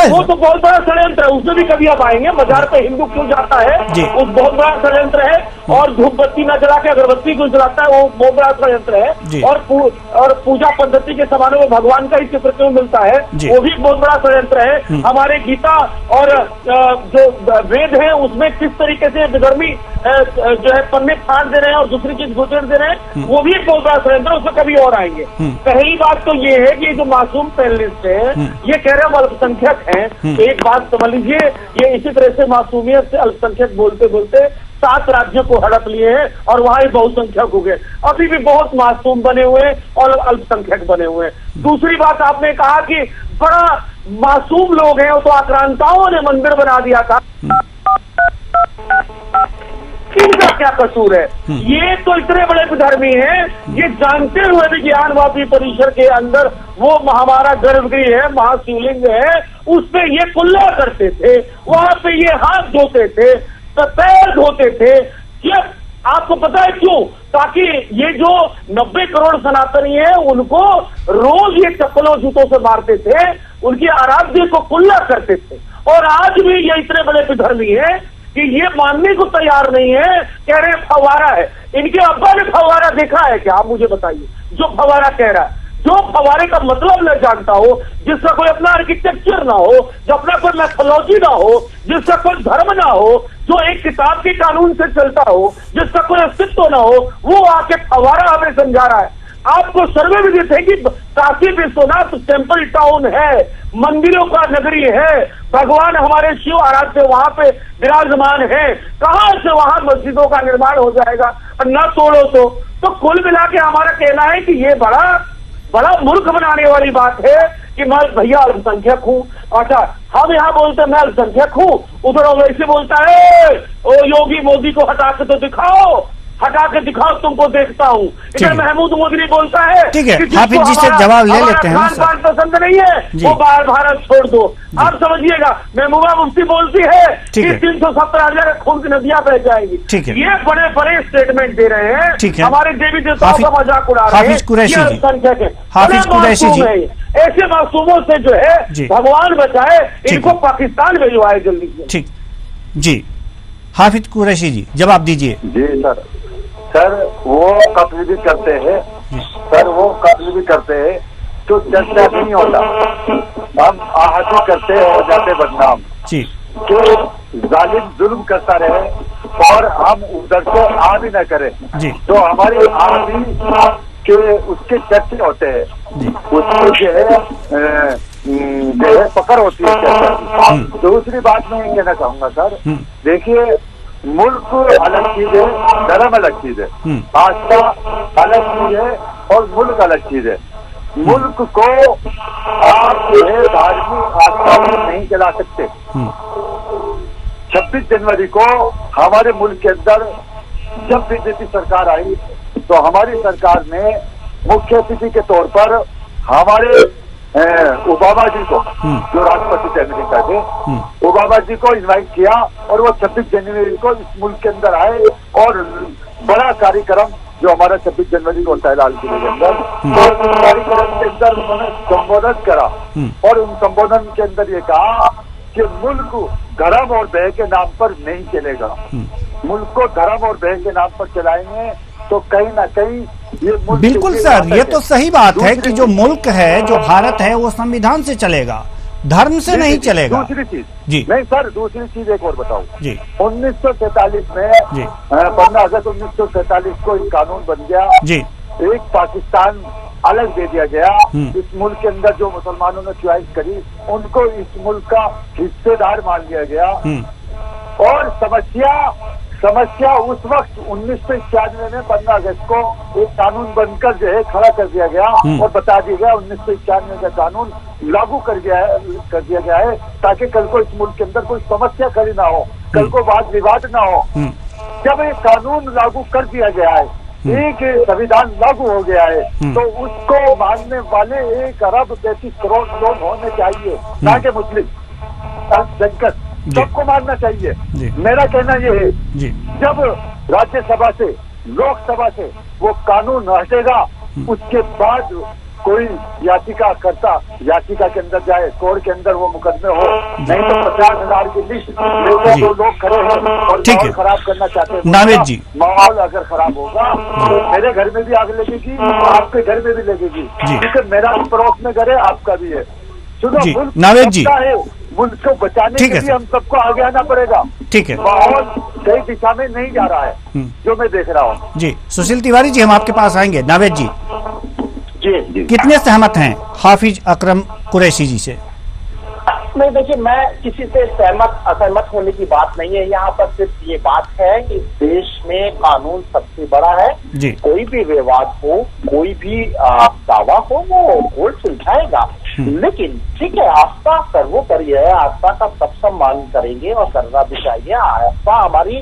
वो तो बहुत बड़ा षड्यंत्र है, उसमें भी कभी आप आएंगे। मजार पे हिंदू क्यों जाता है, वो बहुत बड़ा षड्यंत्र है। और धूप बत्ती न जला के अगरबत्ती क्यों जलाता है, वो बहुत बड़ा षड्यंत्र है। और पूजा पद्धति के समानों में भगवान का ही चित्र क्यों मिलता है, वो भी बहुत बड़ा षड्यंत्र है। हमारे गीता और जो वेद है उसमें किस तरीके से विधर्मी जो है पन्ने फाड़ दे रहे हैं और दूसरी चीज गुजर दे रहे हैं, वो भी एक बहुत बड़ा षड्यंत्र, उसमें कभी और आएंगे। पहली बात तो ये है कि जो मासूम पैनलिस्ट है ये कह रहे हैं अल्पसंख्यक हैं, तो एक बात समझ लीजिए, ये इसी तरह से मासूमियत से अल्पसंख्यक बोलते बोलते 7 राज्यों को हड़प लिए हैं और वहां ही बहुसंख्यक हो गए। अभी भी बहुत मासूम बने हुए और अल्पसंख्यक बने हुए हैं। दूसरी बात आपने कहा कि बड़ा मासूम लोग हैं, तो आक्रांताओं ने मंदिर बना दिया था, इनका क्या कसूर है? ये तो इतने बड़े विधर्मी हैं, ये जानते हुए भी ज्ञानवापी परिसर के अंदर वो हमारा गर्भगृह है, महाशिवलिंग है, उसपे ये कुल्ला करते थे, वहां पे ये हाथ धोते थे, पैर धोते थे। ये आपको पता है क्यों? ताकि ये जो 90 करोड़ सनातनी है उनको रोज ये चप्पलों जूतों से मारते थे, उनकी आराध्य को कुल्ला करते थे। और आज भी ये इतने बड़े विधर्मी है कि ये मानने को तैयार नहीं है, कह रहे फव्वारा है। इनके अब्बा ने फव्वारा देखा है क्या? आप मुझे बताइए, जो फव्वारा कह रहा है, जो फव्वारे का मतलब न जानता हो, जिसका कोई अपना आर्किटेक्चर ना हो, जो अपना कोई मैथोलॉजी ना हो, जिसका कोई धर्म ना हो, जो एक किताब के कानून से चलता हो, जिसका कोई अस्तित्व ना हो, वो आके फव्वारा हमें समझा रहा है। आपको सर्वे विदित है कि काशी विश्वनाथ टेम्पल टाउन है, मंदिरों का नगरी है, भगवान हमारे शिव आराध्य वहां पे विराजमान है। कहां से वहां मस्जिदों का निर्माण हो जाएगा? और न तोड़ो तो कुल मिला के हमारा कहना है कि ये बड़ा मूर्ख बनाने वाली बात है कि मैं भैया अल्पसंख्यक हूँ। अच्छा, हम यहाँ बोलते मैं अल्पसंख्यक हूँ, उधर वैसे बोलता है ओ योगी मोदी को हटा के तो दिखाओ, हटा के दिखाओ, तुमको देखता हूँ। इधर महमूद मोदी बोलता है, ठीक है, हाफिज जी से जवाब ले लेते हैं। खान पसंद नहीं है, वो बाहर भारत छोड़ दो। आप समझिएगा, महबूबा मुफ्ती बोलती है कि 370,000 खून की नदियां बह जाएंगी। ये बड़े बड़े स्टेटमेंट दे रहे हैं, हमारे देवी देवताओं का मजाक उड़ा रहे हैं। हाफिज कुरैशी जी, ऐसे मासूमों से जो है भगवान बचाए, इनको पाकिस्तान भिजवाए जल्दी से। ठीक जी, हाफिज कुरैशी जी जवाब दीजिए। जी सर, वो कत्ल भी करते हैं सर, वो कत्ल भी करते हैं तो चर्चा नहीं होता, हम आहती करते हो जाते बदनाम जी, कि जालिम जुल्म करता रहे और हम उधर से आ भी न करें जी, तो हमारी आहती के उसके चर्चे होते हैं, उसमें जो है पकड़ होती है चर्चा। दूसरी बात मैं ये कहना चाहूंगा सर, देखिए मुल्क अलग चीज है, धर्म अलग चीज है, आस्था अलग चीज है और मुल्क अलग चीज है। मुल्क को आप जो है धार्मिक आस्था में नहीं चला सकते। 26 जनवरी को हमारे मुल्क के अंदर जब बीजेपी सरकार आई तो हमारी सरकार ने मुख्य अतिथि के तौर पर हमारे ओबामा जी को, जो राष्ट्रपति अमेरिका थे, ओबामा जी को इनवाइट किया और वो 26 जनवरी को इस मुल्क के अंदर आए और बड़ा कार्यक्रम जो हमारा 26 जनवरी को होता है लाल किले के अंदर, और उस कार्यक्रम के अंदर उन्होंने संबोधन करा और उन संबोधन के अंदर ये कहा कि मुल्क धर्म और भय के नाम पर नहीं चलेगा। मुल्क को धर्म और भय के नाम पर चलाएंगे तो कहीं ना कहीं ये मुल्क, बिल्कुल सर, ये तो सही बात है कि जो मुल्क है, जो भारत है, वो संविधान से चलेगा, धर्म से नहीं चलेगा। दूसरी चीज जी नहीं सर, दूसरी चीज एक और बताऊं जी। 1947 में जी 15 अगस्त 1947 को एक कानून बन गया जी, एक पाकिस्तान अलग दे दिया गया। इस मुल्क के अंदर जो मुसलमानों ने च्वाइस करी उनको इस मुल्क का हिस्सेदार मान लिया गया। और समस्या उस वक्त 1991 में 15 अगस्त को एक कानून बनकर जो है खड़ा कर दिया गया और बता दिया गया 1991 का कानून लागू कर दिया गया है ताकि कल को इस मुल्क के अंदर कोई समस्या खड़ी ना हो, कल को वाद विवाद ना हो। जब एक कानून लागू कर दिया गया है, एक संविधान लागू हो गया है, तो उसको मानने वाले 1 अरब 33 करोड़ लोग होने चाहिए, ना कि मुस्लिम अल्पसंख्यक, सबको मानना चाहिए। मेरा कहना ये है जब राज्यसभा से लोकसभा से वो कानून हटेगा उसके बाद कोई याचिका के अंदर जाए, कोर्ट के अंदर वो मुकदमे हो, नहीं तो 50,000 की लिस्ट लेकर जो लोग खड़े हैं और माहौल खराब करना चाहते हैं। नावेद जी, माहौल अगर खराब होगा तो मेरे घर में भी आग लगेगी, आपके घर में भी लगेगी, क्योंकि मेरा भी पड़ोस में घर है, आपका भी है। सुनो, नावेद जी, मुल्क को बचाने के लिए हम सबको आगे आना पड़ेगा। ठीक है, माहौल सही दिशा में नहीं जा रहा है जो मैं देख रहा हूँ। जी सुशील तिवारी जी, हम आपके पास आएंगे। नावेद जी, जी कितने सहमत हैं हाफिज अकरम कुरैशी जी से? नहीं, देखिए, मैं किसी से सहमत असहमत होने की बात नहीं है। यहाँ पर सिर्फ ये बात है कि देश में कानून सबसे बड़ा है जी। कोई भी विवाद हो, कोई भी दावा हो, वो कोर्ट सुलझाएगा। लेकिन ठीक है, आस्था सर्वोपरि है, आस्था का सब सम्मान करेंगे और करना भी चाहिए। आस्था हमारी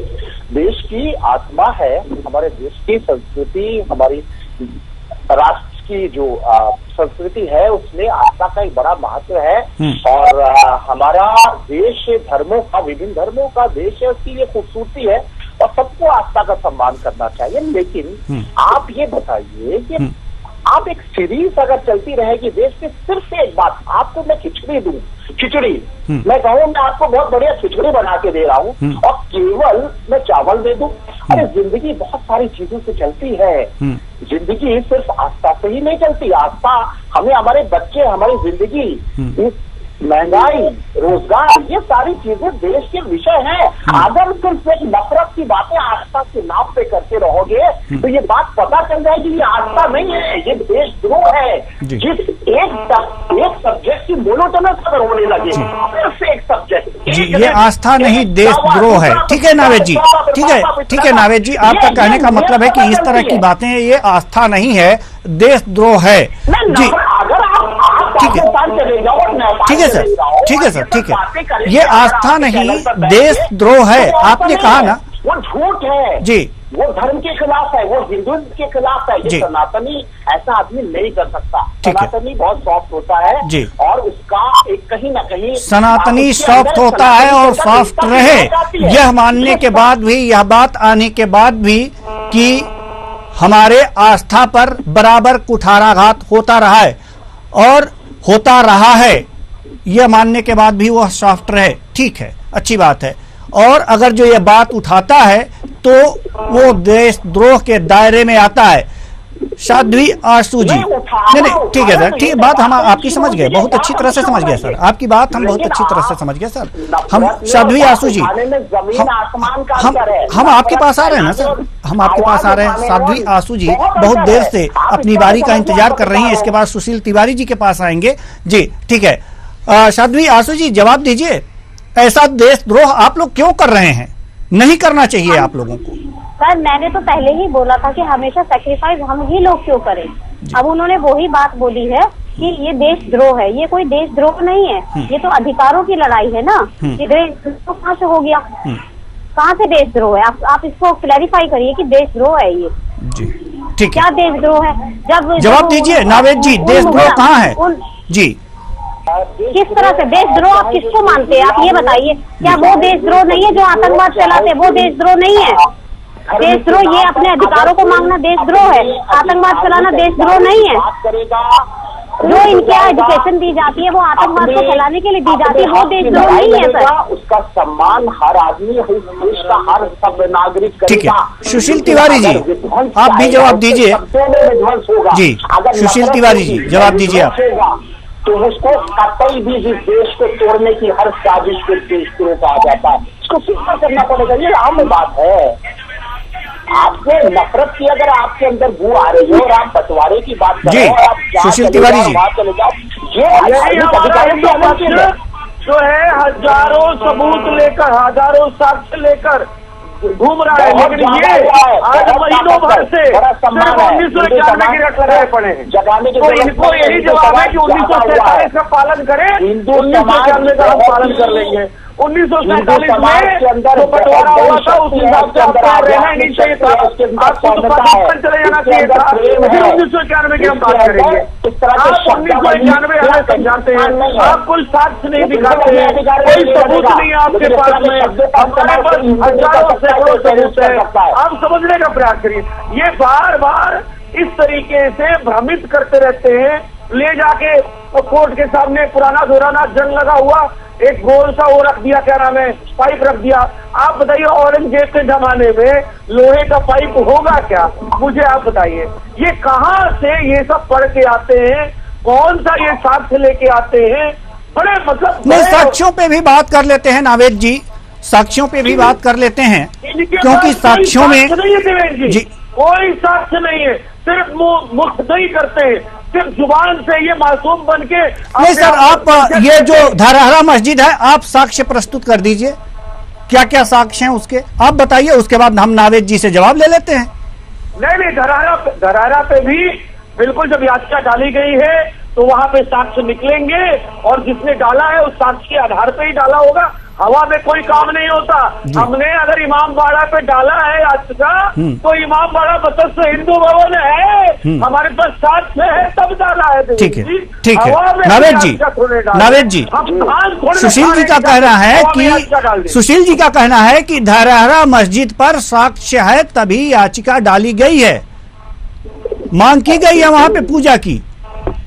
देश की आत्मा है, हमारे देश की संस्कृति, हमारी राष्ट्र की जो संस्कृति है उसमें आस्था का एक बड़ा महत्व है। और हमारा देश विभिन्न धर्मों का देश है, उसकी ये खूबसूरती है और सबको आस्था का सम्मान करना चाहिए। लेकिन आप ये बताइए कि आप एक सीरीज अगर चलती रहेगी देश में, सिर्फ एक बात, आपको मैं खिचड़ी दूं, मैं कहूँ मैं आपको बहुत बढ़िया खिचड़ी बना के दे रहा हूँ और केवल मैं चावल दे दूं। अरे जिंदगी बहुत सारी चीजों से चलती है, जिंदगी सिर्फ आस्था से ही नहीं चलती। आस्था हमें, हमारे बच्चे, हमारी जिंदगी, महंगाई, रोजगार, ये सारी चीजें देश के विषय हैं। अगर सिर्फ एक नफरत की बातें आस्था के नाम पे करते रहोगे तो ये बात पता चल जाएगी ये आस्था नहीं है, ये देशद्रोह है। जिस एक सब्जेक्ट की मोनोटोनस अगर होने लगे, सिर्फ एक सब्जेक्ट जी, ये आस्था नहीं देशद्रोह है। ठीक है नावेद जी, ठीक है नावेद जी, आपका कहने का मतलब है कि इस तरह की बातें ये आस्था नहीं है, देशद्रोह है जी। ठीक है सर, ठीक है, ये आस्था नहीं देशद्रोह है, आपने कहा ना। वो झूठ है जी, वो धर्म के खिलाफ है, वो हिंदुत्व के खिलाफ है। ये सनातनी ऐसा आदमी नहीं कर सकता। सनातनी बहुत सॉफ्ट होता है जी, और उसका एक कहीं ना कहीं सनातनी सॉफ्ट होता है और सॉफ्ट रहे, यह मानने के बाद भी, यह बात आने के बाद भी कि हमारे आस्था पर बराबर कुठाराघात होता रहा है और होता रहा है, यह मानने के बाद भी वह सॉफ्ट रहे, ठीक है, अच्छी बात है। और अगर जो यह बात उठाता है तो वो देशद्रोह के दायरे में आता है। साध्वी आशु जी, नहीं, ठीक है सर, ठीक, बात हम आपकी समझ गए, बहुत अच्छी तरह से समझ गए सर, आपकी बात हम बहुत अच्छी तरह से समझ गए सर। हम साध्वी आशु जी, हम आपके पास आ रहे हैं ना सर, हम आपके पास आ रहे हैं। साध्वी आशु जी बहुत देर से अपनी बारी का इंतजार कर रही हैं, इसके बाद सुशील तिवारी जी के पास आएंगे जी। ठीक है, साध्वी आशु जी जवाब दीजिए, ऐसा देशद्रोह आप लोग क्यों कर रहे हैं? नहीं करना चाहिए आप लोगों को। सर मैंने तो पहले ही बोला था कि हमेशा सैक्रिफाइस हम ही लोग क्यों करें। अब उन्होंने वही बात बोली है कि ये देशद्रोह है, ये कोई देशद्रोह नहीं है, ये तो अधिकारों की लड़ाई है ना। ये देशद्रोह कहाँ से हो गया, कहाँ से देशद्रोह है? आप इसको क्लैरिफाई करिए कि देशद्रोह है ये जी। ठीक है, क्या देशद्रोह है? जवाब दीजिए नावेद जी, देशद्रोह कहाँ है जी? किस तरह से देशद्रोह आप किसको मानते हैं? आप ये बताइए, क्या वो देशद्रोह नहीं है जो आतंकवाद फैलाते, वो देशद्रोह नहीं है? देशद्रोह, ये अपने अधिकारों को मांगना देशद्रोह है। आतंकवाद फैलाना देशद्रोह नहीं है। जो इनके यहाँ एजुकेशन दी जाती है वो आतंकवाद को फैलाने के लिए दी जाती है, वो देशद्रोह नहीं है सर। उसका सम्मान हर आदमी, इस देश का हर सब नागरिक करेगा। ठीक है, सुशील तिवारी जी आप भी जवाब दीजिए। जी सुशील तिवारी जी जवाब दीजिए आप। तो उसको कतई भी इस देश को तोड़ने की हर साजिश के देशद्रोह कहा जाता है। इसको स्वीकार करना पड़ेगा, ये आम बात है। आपसे नफरत की अगर आपके अंदर बू आ रही है और आप बंटवारे की बात कर रहे हो, आप सुशील तिवारी जी चले जाओ, जो है हजारों सबूत लेकर, हजारों साक्ष्य लेकर घूम रहा है, लेकिन ये आज महीनों भर से 1991 की रट लगाए पड़े हैं। तो इनको यही जवाब है कि 1947 का पालन करें, 1991 का हम पालन कर लेंगे। 1947 में जो बंटवारा हुआ था उस हिसाब से आपको रहना ही नहीं चाहिए था, आपको तो पाकिस्तान चले जाना चाहिए था। फिर 1991 की हम बात करेंगे। आप 1991 हमें समझाते हैं, आप कोई साक्ष्य नहीं दिखाते हैं, कोई सबूत नहीं है आपके पास में, हमारे पास हजारों सैकड़ों सबूत है। आप समझने का प्रयास करिए। ये बार बार इस तरीके से भ्रमित करते रहते हैं, ले जाके कोर्ट के सामने पुराना दोराना जंग लगा हुआ एक गोल सा वो रख दिया, क्या नाम है, पाइप रख दिया। आप बताइए औरंगजेब के जमाने में लोहे का पाइप होगा क्या? मुझे आप बताइए, ये कहाँ से ये सब पढ़ के आते हैं, कौन सा ये साक्ष्य लेके आते हैं? बड़े मतलब नहीं, साक्ष्यों पे भी बात कर लेते हैं नावेद जी, साक्ष्यों पे भी बात कर लेते हैं, क्योंकि साक्ष्यों में जी कोई साक्ष्य नहीं है, सिर्फ मुख्तई करते हैं, सिर्फ जुबान से ये मासूम बन के। नहीं सर, आप ये जो धरहरा मस्जिद है आप साक्ष्य प्रस्तुत कर दीजिए, क्या क्या साक्ष्य हैं उसके आप बताइए, उसके बाद हम नावेद जी से जवाब ले लेते हैं। नहीं, धरहरा पे भी बिल्कुल जब याचिका डाली गई है तो वहां पे साक्ष्य निकलेंगे, और जिसने डाला है उस साक्ष्य के आधार पे ही डाला होगा। हवा में कोई काम नहीं होता। हमने अगर इमाम बाड़ा पे डाला है याचिका तो इमाम बाड़ा बतस हिंदू भवन है, हमारे पास साक्ष्य है तब डाला है। ठीक है, ठीक है नावेद जी, नावेद जी, सुशील जी का कहना है कि सुशील जी का कहना है कि धरहरा मस्जिद पर साक्ष्य है तभी याचिका डाली गई है, मांग की गई है वहां पे पूजा की।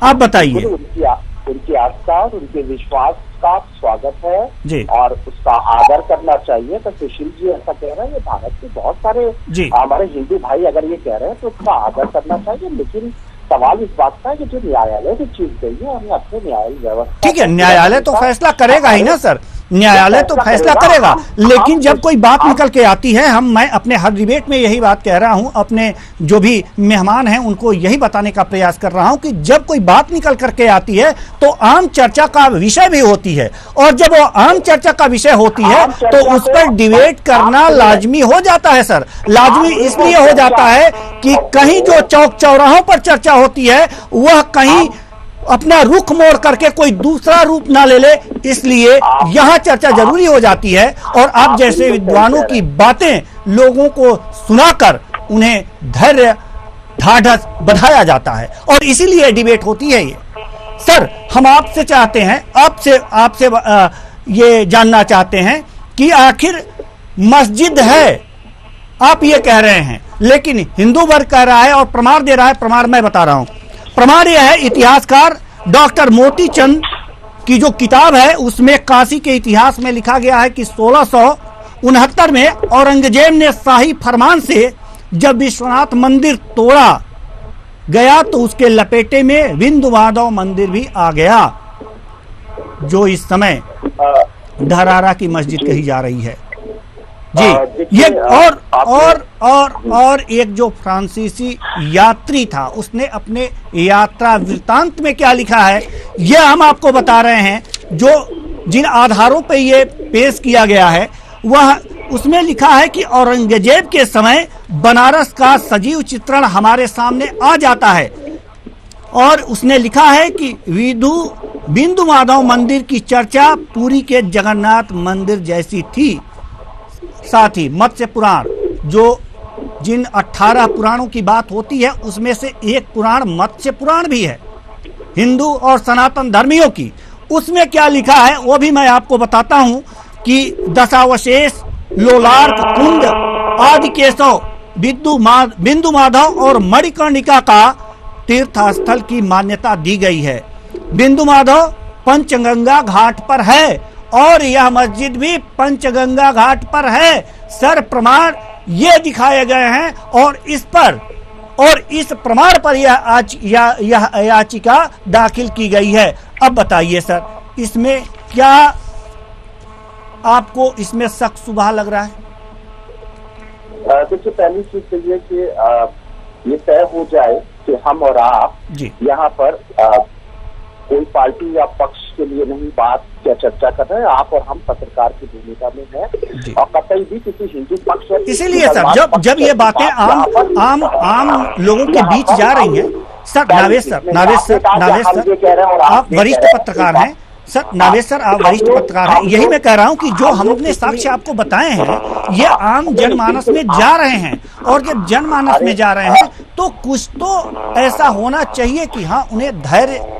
आप बताइए। उनकी आस्था और उनके विश्वास का स्वागत है जी, और उसका आदर करना चाहिए। तो सुशील जी ऐसा कह रहे हैं, ये भारत के बहुत सारे हमारे हिंदू भाई अगर ये कह रहे हैं तो उसका आदर करना चाहिए। लेकिन सवाल इस बात का है कि जो न्यायालय की चीज गई है हमें अपने न्याय व्यवस्था, ठीक है, न्यायालय तो फैसला करेगा ही ना सर, न्यायालय तो फैसला करेगा, लेकिन जब कोई बात निकल के आती है, मैं अपने हर डिबेट में यही बात कह रहा हूं, अपने जो भी मेहमान हैं उनको यही बताने का प्रयास कर रहा हूं कि जब कोई बात निकल करके आती है तो आम चर्चा का विषय भी होती है, और जब वो आम चर्चा का विषय होती है तो उस पर डिबेट करना लाजमी हो जाता है सर। लाजमी इसलिए हो जाता है कि कहीं जो चौक चौराहों पर चर्चा होती है वह कहीं अपना रुख मोड़ करके कोई दूसरा रूप ना ले ले, इसलिए यहां चर्चा जरूरी हो जाती है, और आप जैसे विद्वानों की बातें लोगों को सुनाकर उन्हें धैर्य ढाढ़स बढ़ाया जाता है, और इसीलिए डिबेट होती है ये। सर, हम आपसे चाहते हैं, आपसे ये जानना चाहते हैं कि आखिर मस्जिद है आप ये कह रहे हैं, लेकिन हिंदू वर्ग कह रहा है और प्रमाण दे रहा है। प्रमाण मैं बता रहा हूं, प्रमाण यह है, इतिहासकार डॉक्टर मोती चंद की जो किताब है उसमें काशी के इतिहास में लिखा गया है कि 1669 में औरंगजेब ने शाही फरमान से जब विश्वनाथ मंदिर तोड़ा गया तो उसके लपेटे में विंध्य माधव मंदिर भी आ गया, जो इस समय धरहरा की मस्जिद कही जा रही है जी। ये और एक जो फ्रांसीसी यात्री था उसने अपने यात्रा वृत्तांत में क्या लिखा है ये हम आपको बता रहे हैं। जो जिन आधारों पर ये पेश किया गया है वह उसमें लिखा है कि औरंगजेब के समय बनारस का सजीव चित्रण हमारे सामने आ जाता है, और उसने लिखा है कि विंध्य माधव मंदिर की चर्चा पुरी के जगन्नाथ मंदिर जैसी थी। साथ ही मत्स्य पुराण, जो जिन 18 पुराणों की बात होती है उसमें से एक पुराण मत्स्य पुराण भी है हिंदू और सनातन धर्मियों की, उसमें क्या लिखा है वो भी मैं आपको बताता हूं कि दशावशेष, लोलार्क, कुंड, आदि केशव बिंदु माधव और मणिकर्णिका का तीर्थ स्थल की मान्यता दी गई है। बिंदु माधव पंचगंगा घाट पर है और यह मस्जिद भी पंचगंगा घाट पर है। सर प्रमाण ये दिखाए गए हैं और इस प्रमाण पर यह याचिका दाखिल की गई है। अब बताइए सर, इसमें क्या आपको इसमें शक शुबह लग रहा है? देखिए, पहली चीज तो ये कि ये तय हो जाए कि हम और आप यहाँ पर कोई पार्टी या पक्ष के लिए नहीं बात या चर्चा कर रहे हैं। आप और हम पत्रकार की भूमिका में हैं और कतई भी किसी हिंदू पक्ष, इसीलिए सर जब ये बातें आम लोगों के बीच जा रही हैं, सर नावेश सर आप वरिष्ठ पत्रकार हैं। सर नावेश सर आप वरिष्ठ पत्रकार हैं, यही मैं कह रहा हूं कि जो हमने साक्ष्य आपको बताए हैं ये आम जनमानस में जा रहे हैं, और जब जनमानस में जा रहे हैं तो कुछ तो ऐसा होना चाहिए कि हाँ उन्हें धैर्य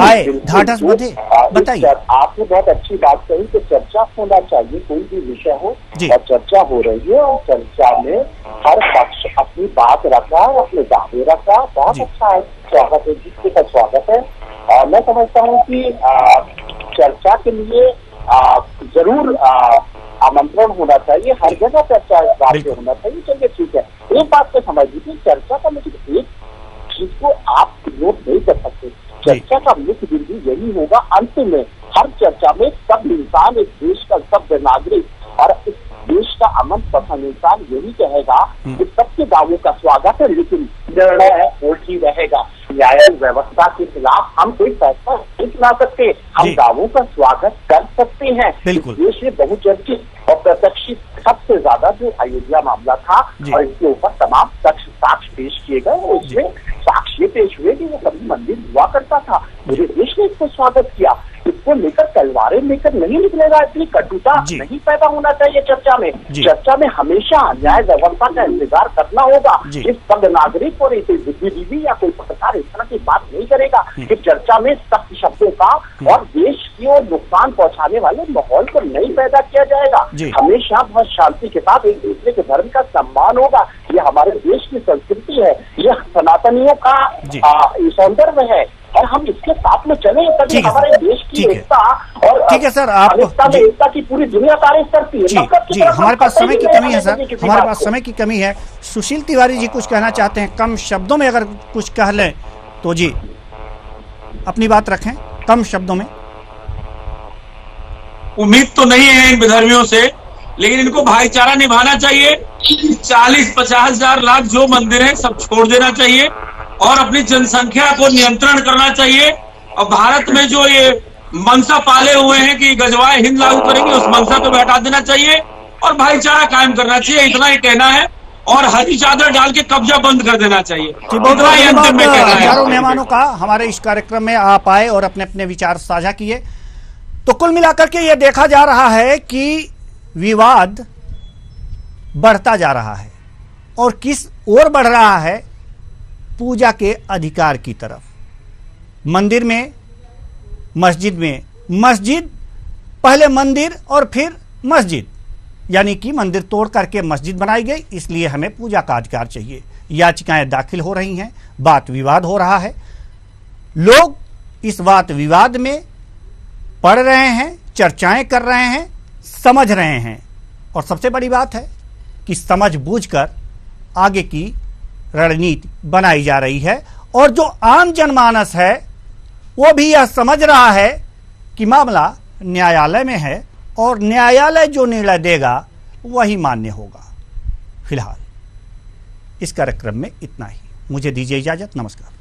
आए, ढाढ़स बंधे। बताइए। आपने बहुत अच्छी बात कही कि चर्चा होना चाहिए, कोई भी विषय हो और चर्चा हो रही है और चर्चा में हर पक्ष अपनी बात रख रहा है, अपने दावे रख रहा है। बहुत अच्छा है, स्वागत है, जिसके का स्वागत है। और मैं समझता हूँ कि चर्चा के लिए जरूर आमंत्रण होना चाहिए, हर जगह चर्चा इस बात पे होना चाहिए। चलिए ठीक है, एक बात को समझ लीजिए, चर्चा का लेकिन एक चीज को आप नोट नहीं कर सकते। चर्चा का मुख्य बिंदु यही होगा, अंत में हर चर्चा में सब इंसान, इस देश का सब नागरिक और इस देश का अमन पसंद इंसान यही कहेगा कि सबके दावों का स्वागत है, लेकिन निर्णय कोर्ट ही रहेगा। न्याय व्यवस्था के खिलाफ हम कोई फैसला नहीं सुना सकते, हम दावों का स्वागत कर सकते हैं। देश में बहुचर्चित और प्रत्यक्षित सबसे ज्यादा जो अयोध्या मामला था और इसके ऊपर तमाम साक्ष्य पेश किए गए, उसमें साक्ष्य पेश हुए कि वो कभी मंदिर हुआ करता था। मुझे देश ने इसको स्वागत किया, इसको लेकर तलवारें लेकर नहीं निकलेगा, इतनी कटुता नहीं पैदा होना चाहिए चर्चा में। चर्चा में हमेशा न्याय व्यवस्था का इंतजार करना होगा। इस सब नागरिक और इसे बुद्धिजीवी या कोई पत्रकार इस तरह की बात नहीं करेगा कि चर्चा में सख्त शब्दों का और देश की ओर नुकसान पहुंचाने वाले माहौल को नहीं पैदा किया जाएगा। हमेशा बहुत शांति के साथ एक दूसरे के धर्म का सम्मान होगा। ये हमारे देश की संस्कृति है, यह सनातनियों का सौंदर्य है और हम इसके साथ में चले तभी हमारे देश की एकता और ठीक है सर, आप एकता की पूरी दुनिया तारीफ करती है। जी हमारे पास समय की कमी है सर, हमारे पास समय की कमी है। सुशील तिवारी जी कुछ कहना चाहते हैं, कम शब्दों में अगर कुछ कह लें तो जी अपनी बात रखें कम शब्दों में। उम्मीद तो नहीं है इन विधर्मियों से, लेकिन इनको भाईचारा निभाना चाहिए। 40-50 हजार लाख जो मंदिर है सब छोड़ देना चाहिए और अपनी जनसंख्या को नियंत्रण करना चाहिए। और भारत में जो ये मनसा पाले हुए हैं कि गजवाए हिंद लागू करेंगे, उस मनसा को भी हटा देना चाहिए और भाईचारा कायम करना चाहिए। इतना ही कहना है और हरी चादर डाल के कब्जा बंद कर देना चाहिए। हजारों मेहमानों का हमारे इस कार्यक्रम में आप आए और अपने अपने विचार साझा किए। तो कुल मिलाकर के ये देखा जा रहा है कि विवाद बढ़ता जा रहा है और किस ओर बढ़ रहा है, पूजा के अधिकार की तरफ। मंदिर में, मस्जिद में, मस्जिद पहले मंदिर और फिर मस्जिद, यानी कि मंदिर तोड़ करके मस्जिद बनाई गई, इसलिए हमें पूजा का अधिकार चाहिए। याचिकाएं दाखिल हो रही हैं, बात विवाद हो रहा है, लोग इस बात विवाद में पढ़ रहे हैं, चर्चाएं कर रहे हैं, समझ रहे हैं। और सबसे बड़ी बात है कि समझ बूझकर आगे की रणनीति बनाई जा रही है और जो आम जनमानस है वो भी यह समझ रहा है कि मामला न्यायालय में है और न्यायालय जो निर्णय देगा वही मान्य होगा। फिलहाल इस कार्यक्रम में इतना ही, मुझे दीजिए इजाजत, नमस्कार।